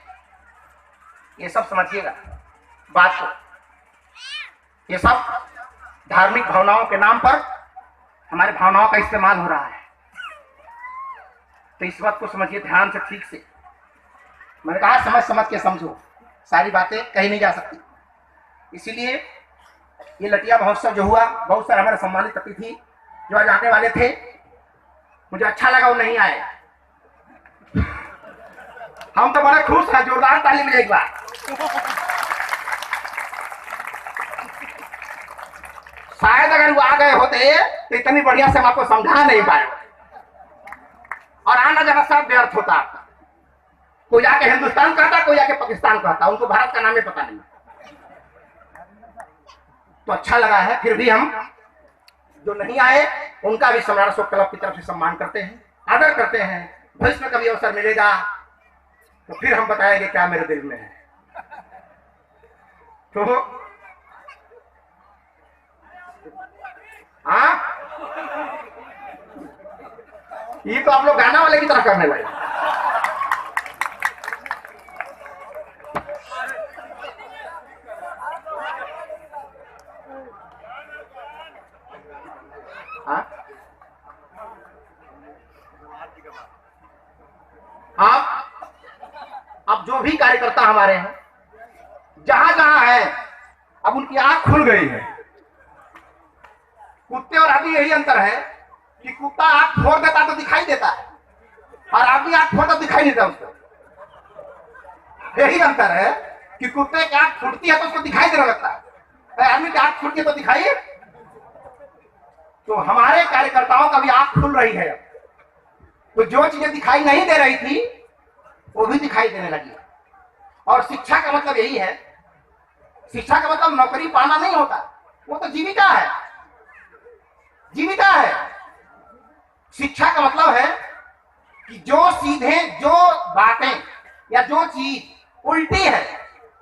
ये सब समझिएगा बात को। ये सब धार्मिक भावनाओं के नाम पर हमारे भावनाओं का इस्तेमाल हो रहा है। तो इस बात को समझिए ध्यान से, ठीक से। मैंने कहा समझ समझ के समझो, सारी बातें कही नहीं जा सकती। इसीलिए ये लटिया महोत्सव जो हुआ, बहुत सारे हमारे सम्मानित अतिथि जो आज आने वाले थे, मुझे अच्छा लगा वो नहीं आए। हम तो बड़े खुश हैं, जोरदार ताली मिले एक बार। शायद अगर वो आ गए होते तो इतनी बढ़िया से हम आपको समझा नहीं पाए, और आना जाना सब व्यर्थ होता। कोई आके हिंदुस्तान कहता, कोई आके पाकिस्तान कहता, उनको भारत का नाम ही पता नहीं। तो अच्छा लगा है। फिर भी हम जो नहीं आए उनका भी सम्राट अशोक क्लब की तरफ से सम्मान करते हैं, आदर करते हैं। भविष्य में कभी अवसर मिलेगा तो फिर हम बताएंगे क्या मेरे दिल में है। तो ये तो आप लोग गाना वाले की तरह करने लगे। अब जो भी कार्यकर्ता हमारे हैं, जहां जहां है, अब उनकी आंख खुल गई है। कुत्ते और आदमी यही अंतर है कि कुत्ता आंख फोड़ देता तो दिखाई देता है, और आदमी आंख फोड़ता दिखाई नहीं देता उसको। यही अंतर है कि कुत्ते की आंख फूटती है तो उसको दिखाई देने लगता है, आदमी की आंख फूटती है तो दिखाई। तो हमारे कार्यकर्ताओं का भी आंख खुल रही है। तो जो चीजें दिखाई नहीं दे रही थी वो भी दिखाई देने लगी। और शिक्षा का मतलब यही है, शिक्षा का मतलब नौकरी पाना नहीं होता, वो तो जीविका है, जीविका है। शिक्षा का मतलब है कि जो सीधे जो बातें या जो चीज उल्टी है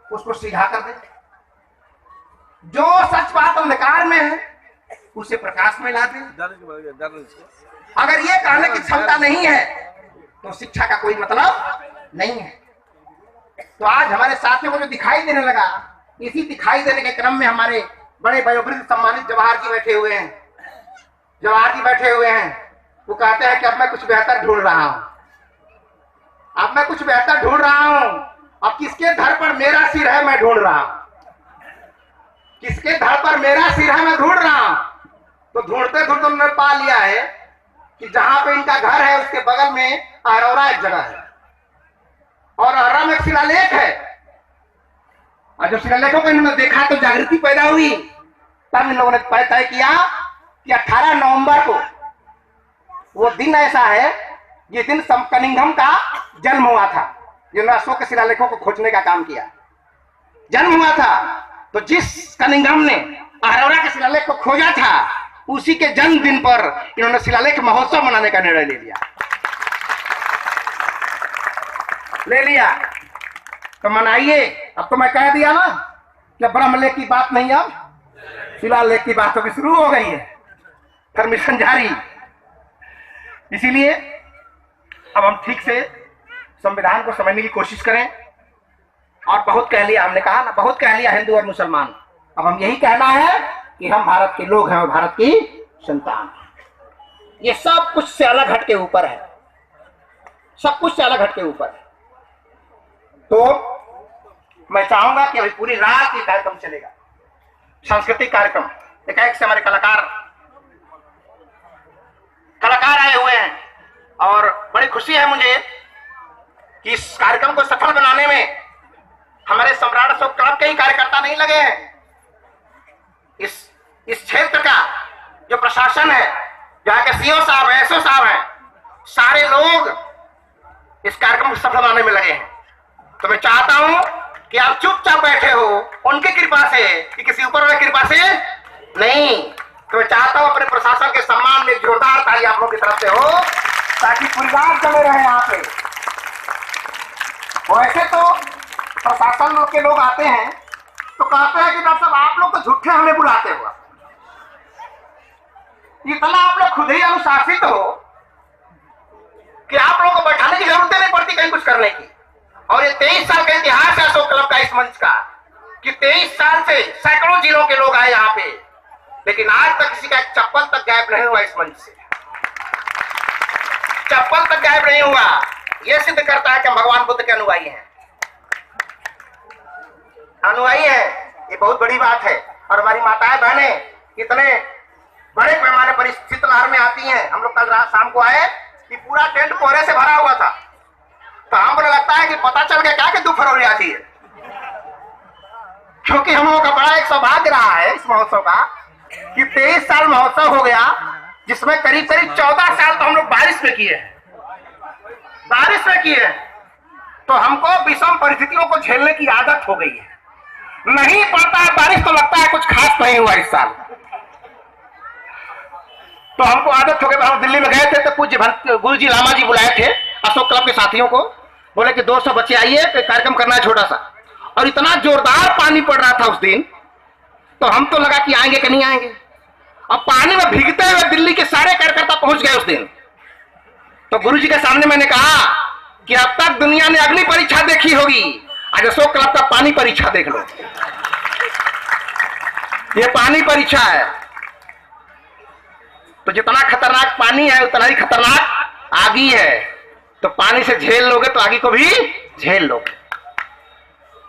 उसको सीधा कर दे, जो सच बात अंधकार में है उसे प्रकाश में ला दे। अगर ये कहने की क्षमता नहीं है तो शिक्षा का कोई मतलब नहीं है। तो आज हमारे साथियों को जो दिखाई देने लगा, इसी दिखाई देने के क्रम में हमारे बड़े वयोवृद्ध सम्मानित जवाहर जी बैठे हुए हैं। जवाहर जी बैठे हुए हैं, वो कहते हैं कि अब मैं कुछ बेहतर ढूंढ रहा हूं, अब मैं कुछ बेहतर ढूंढ रहा हूं। अब किसके धड़ पर मेरा सिर है मैं ढूंढ रहा हूं, किसके धड़ पर मेरा सिर है मैं ढूंढ रहा हूं। तो ढूंढते ढूंढते उन्होंने पा लिया है कि जहां पे इनका घर है उसके बगल में अरोरा एक जगह है, और अरोरा में एक शिलालेख है। और जब शिलालेखों को इन्होंने देखा तो जागृति पैदा हुई तब इन लोगों ने तय किया कि 18 नवंबर को वो दिन ऐसा है जिस दिन कनिंघम का जन्म हुआ था, जिन्होंने अशोक के शिलालेखों को खोजने का काम किया, जन्म हुआ था। तो जिस कनिंघम ने अरोरा के शिलालेख को खोजा था, उसी के जन्मदिन पर इन्होंने शिलालेख महोत्सव मनाने का निर्णय ले लिया। तो मनाइए। अब तो मैं कह दिया ना कि ब्रह्मलेख की बात नहीं, अब शिलालेख की बात तो शुरू हो गई है, परमिशन जारी। इसीलिए अब हम ठीक से संविधान को समझने की कोशिश करें। और बहुत कह लिया, हमने कहा ना, बहुत कह लिया हिंदू और मुसलमान। अब हम यही कहना है कि हम भारत के लोग हैं और भारत की संतान। ये सब कुछ से अलग हट के ऊपर है, सब कुछ से अलग हट के ऊपर है। तो मैं चाहूंगा कि अभी पूरी रात ये कार्यक्रम चलेगा, सांस्कृतिक कार्यक्रम। एक से हमारे कलाकार आए हुए हैं और बड़ी खुशी है मुझे कि इस कार्यक्रम को सफल बनाने में हमारे सम्राट अशोक क्लब के ही कार्यकर्ता नहीं लगे हैं। इस क्षेत्र का जो प्रशासन है, जहाँ के सीओ साहब हैं, एसओ साहब हैं, सारे लोग इस कार्यक्रम को सफल बनाने में लगे हैं। तो मैं चाहता हूं कि आप चुपचाप बैठे हो उनकी कृपा से, कि किसी ऊपर वाले कृपा से नहीं। तो मैं चाहता हूं अपने प्रशासन के सम्मान में जोरदार ताली आप लोगों की तरफ से हो, ताकि पूरी रात चले रहे यहाँ पे। वैसे तो प्रशासन के लोग आते हैं तो कहते हैं कि डॉक्टर साहब आप लोग तो झूठे हमें बुलाते हो, इतना आप लोग खुद ही अनुशासित हो कि आप लोगों को बैठाने की जरूरत नहीं पड़ती कहीं कुछ करने की। और ये 23 साल का इतिहास है अशोक क्लब का इस मंच का, कि 23 साल से सैकड़ों जिलों के लोग आए यहाँ पे, लेकिन आज तक किसी का एक चप्पल तक गायब नहीं हुआ इस मंच से, चप्पल तक गायब नहीं हुआ। यह सिद्ध करता है कि हम भगवान बुद्ध के अनुयायी हैं, अनुयायी है। ये बहुत बड़ी बात है। और हमारी माताएं बहनें इतने बड़े पैमाने पर इस शीतलहर में आती हैं। हम लोग कल रात शाम को आए कि पूरा टेंट कोहरे से भरा हुआ था, तो हमको लगता है कि पता चल गया क्या कि 2 फरवरी आती है, क्योंकि हम लोगों का बड़ा एक सौभाग्य रहा है इस महोत्सव का कि 23 साल महोत्सव हो गया, जिसमें करीब करीब 14 साल तो हम लोग बारिश में किए, बारिश में किए। तो हमको विषम परिस्थितियों को झेलने की आदत हो गई है। नहीं पड़ता है बारिश तो लगता है कुछ खास नहीं हुआ इस साल, तो हमको आदत हो गई। हम दिल्ली में गए थे तो पूज्य गुरु जी लामा जी बुलाए थे अशोक क्लब के साथियों को, बोले कि 200 बच्चे आइए, कार्यक्रम करना है छोटा सा। और इतना जोरदार पानी पड़ रहा था उस दिन, तो हम तो लगा कि आएंगे कि नहीं आएंगे। अब पानी में भीगते हुए दिल्ली के सारे कार्यकर्ता पहुंच गए उस दिन। तो गुरु जी के सामने मैंने कहा कि अब तक दुनिया ने अग्नि परीक्षा देखी होगी, आज अशोक क्लब का पानी परीक्षा देख लो। ये पानी परीक्षा है। तो जितना खतरनाक पानी है उतना ही खतरनाक आगी है। तो पानी से झेल लोगे तो आगी को भी झेल लोगे।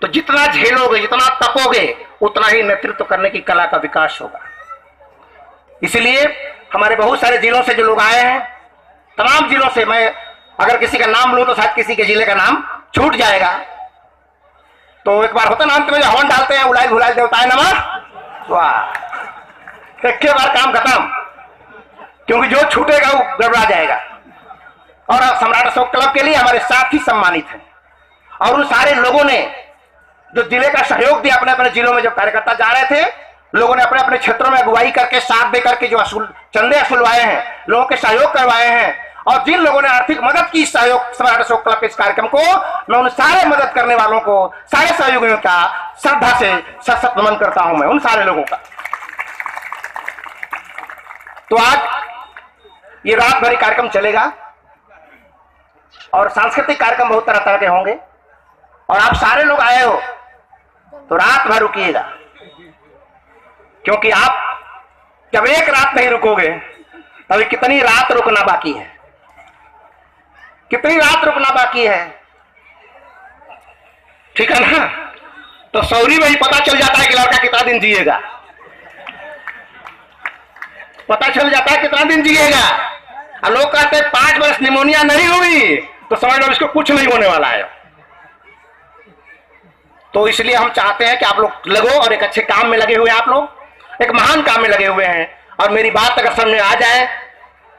तो जितना झेलोगे, जितना तपोगे, उतना ही नेतृत्व करने की कला का विकास होगा। इसलिए हमारे बहुत सारे जिलों से जो लोग आए हैं, तमाम जिलों से, मैं अगर किसी का नाम लूं तो शायद किसी के जिले का नाम छूट जाएगा। तो एक बार होता ना अंत में जो हवन डालते हैं, उलाई भुलाई देवताए नमः, वाह, एक बार काम खत्म, क्योंकि जो छूटेगा वो गड़बड़ा जाएगा। और सम्राट अशोक क्लब के लिए हमारे साथी सम्मानित हैं, और उन सारे लोगों ने जो जिले का सहयोग दिया, अपने अपने जिलों में जब कार्यकर्ता जा रहे थे, लोगों ने अपने अपने क्षेत्रों में अगुवाई करके, साथ दे करके जो चंदे असुलवाए हैं, लोगों के सहयोग करवाए हैं। और जिन लोगों ने आर्थिक मदद की सहयोग सम्राट अशोक क्लब के इस कार्यक्रम को, मैं उन सारे मदद करने वालों को, सारे सहयोगियों का श्रद्धा से सशक्त नमन करता हूं, मैं उन सारे लोगों का। तो आज ये रात भर कार्यक्रम चलेगा और सांस्कृतिक कार्यक्रम बहुत तरह तरह के होंगे, और आप सारे लोग आए हो तो रात भर रुकिएगा, क्योंकि आप जब एक रात नहीं रुकोगे तभी कितनी रात रुकना बाकी है, कितनी रात रुकना बाकी है, ठीक है ना। तो सौरी में ही पता चल जाता है कि लड़का कितना दिन जिएगा, पता चल जाता है कितना दिन जिएगा। और लोग कहते हैं 5 वर्ष निमोनिया नहीं हुई तो समझ लो इसको कुछ नहीं होने वाला है। तो इसलिए हम चाहते हैं कि आप लोग लगो और एक अच्छे काम में लगे हुए आप लोग, एक महान काम में लगे हुए हैं। और मेरी बात अगर समझ में आ जाए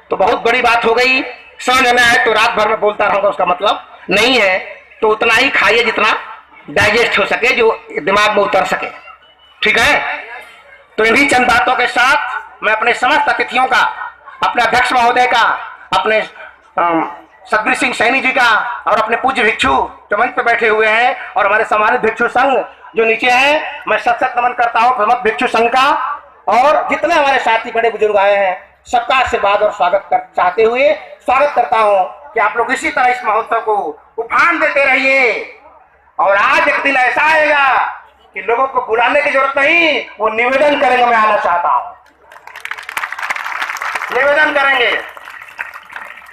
तो बहुत बड़ी बात हो गई, समझ में आए तो रात भर में बोलता रहूंगा, उसका मतलब नहीं है। तो उतना ही खाइए जितना डाइजेस्ट हो सके, जो दिमाग में उतर सके, ठीक है। तो इन्हीं चंद बातों के साथ मैं अपने समस्त अतिथियों का, अपने अध्यक्ष महोदय का, अपने सतबीर सिंह सैनी जी का और अपने पूज्य भिक्षु जो मंच पे बैठे हुए हैं और हमारे सम्मानित भिक्षु संघ जो नीचे हैं, मैं सत सत नमन करता हूं प्रमुख भिक्षु संघ का। और जितने हमारे साथी बड़े बुजुर्ग आए हैं, सबका आशीर्वाद और स्वागत चाहते हुए स्वागत करता हूं कि आप लोग इसी तरह इस महोत्सव को उफान देते रहिए। और आज एक दिन ऐसा आएगा कि लोगों को बुलाने की जरूरत नहीं, वो निवेदन करेंगे, मैं आना चाहता हूं, निवेदन करेंगे।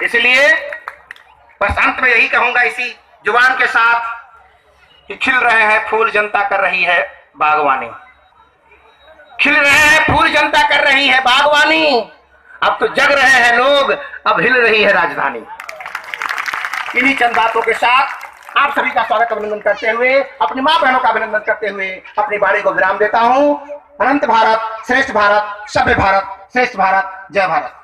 इसलिए बस अंत में यही कहूंगा इसी जुबान के साथ कि खिल रहे हैं फूल, जनता कर रही है बागवानी। खिल रहे हैं फूल, जनता कर रही है बागवानी। अब तो जग रहे हैं लोग, अब हिल रही है राजधानी। इन्हीं चंद बातों के साथ आप सभी का स्वागत अभिनंदन करते हुए, अपनी मां बहनों का अभिनंदन करते हुए अपनी वाणी को विराम देता हूं। अनंत भारत, श्रेष्ठ भारत, सभ्य भारत, श्रेष्ठ भारत, जय भारत।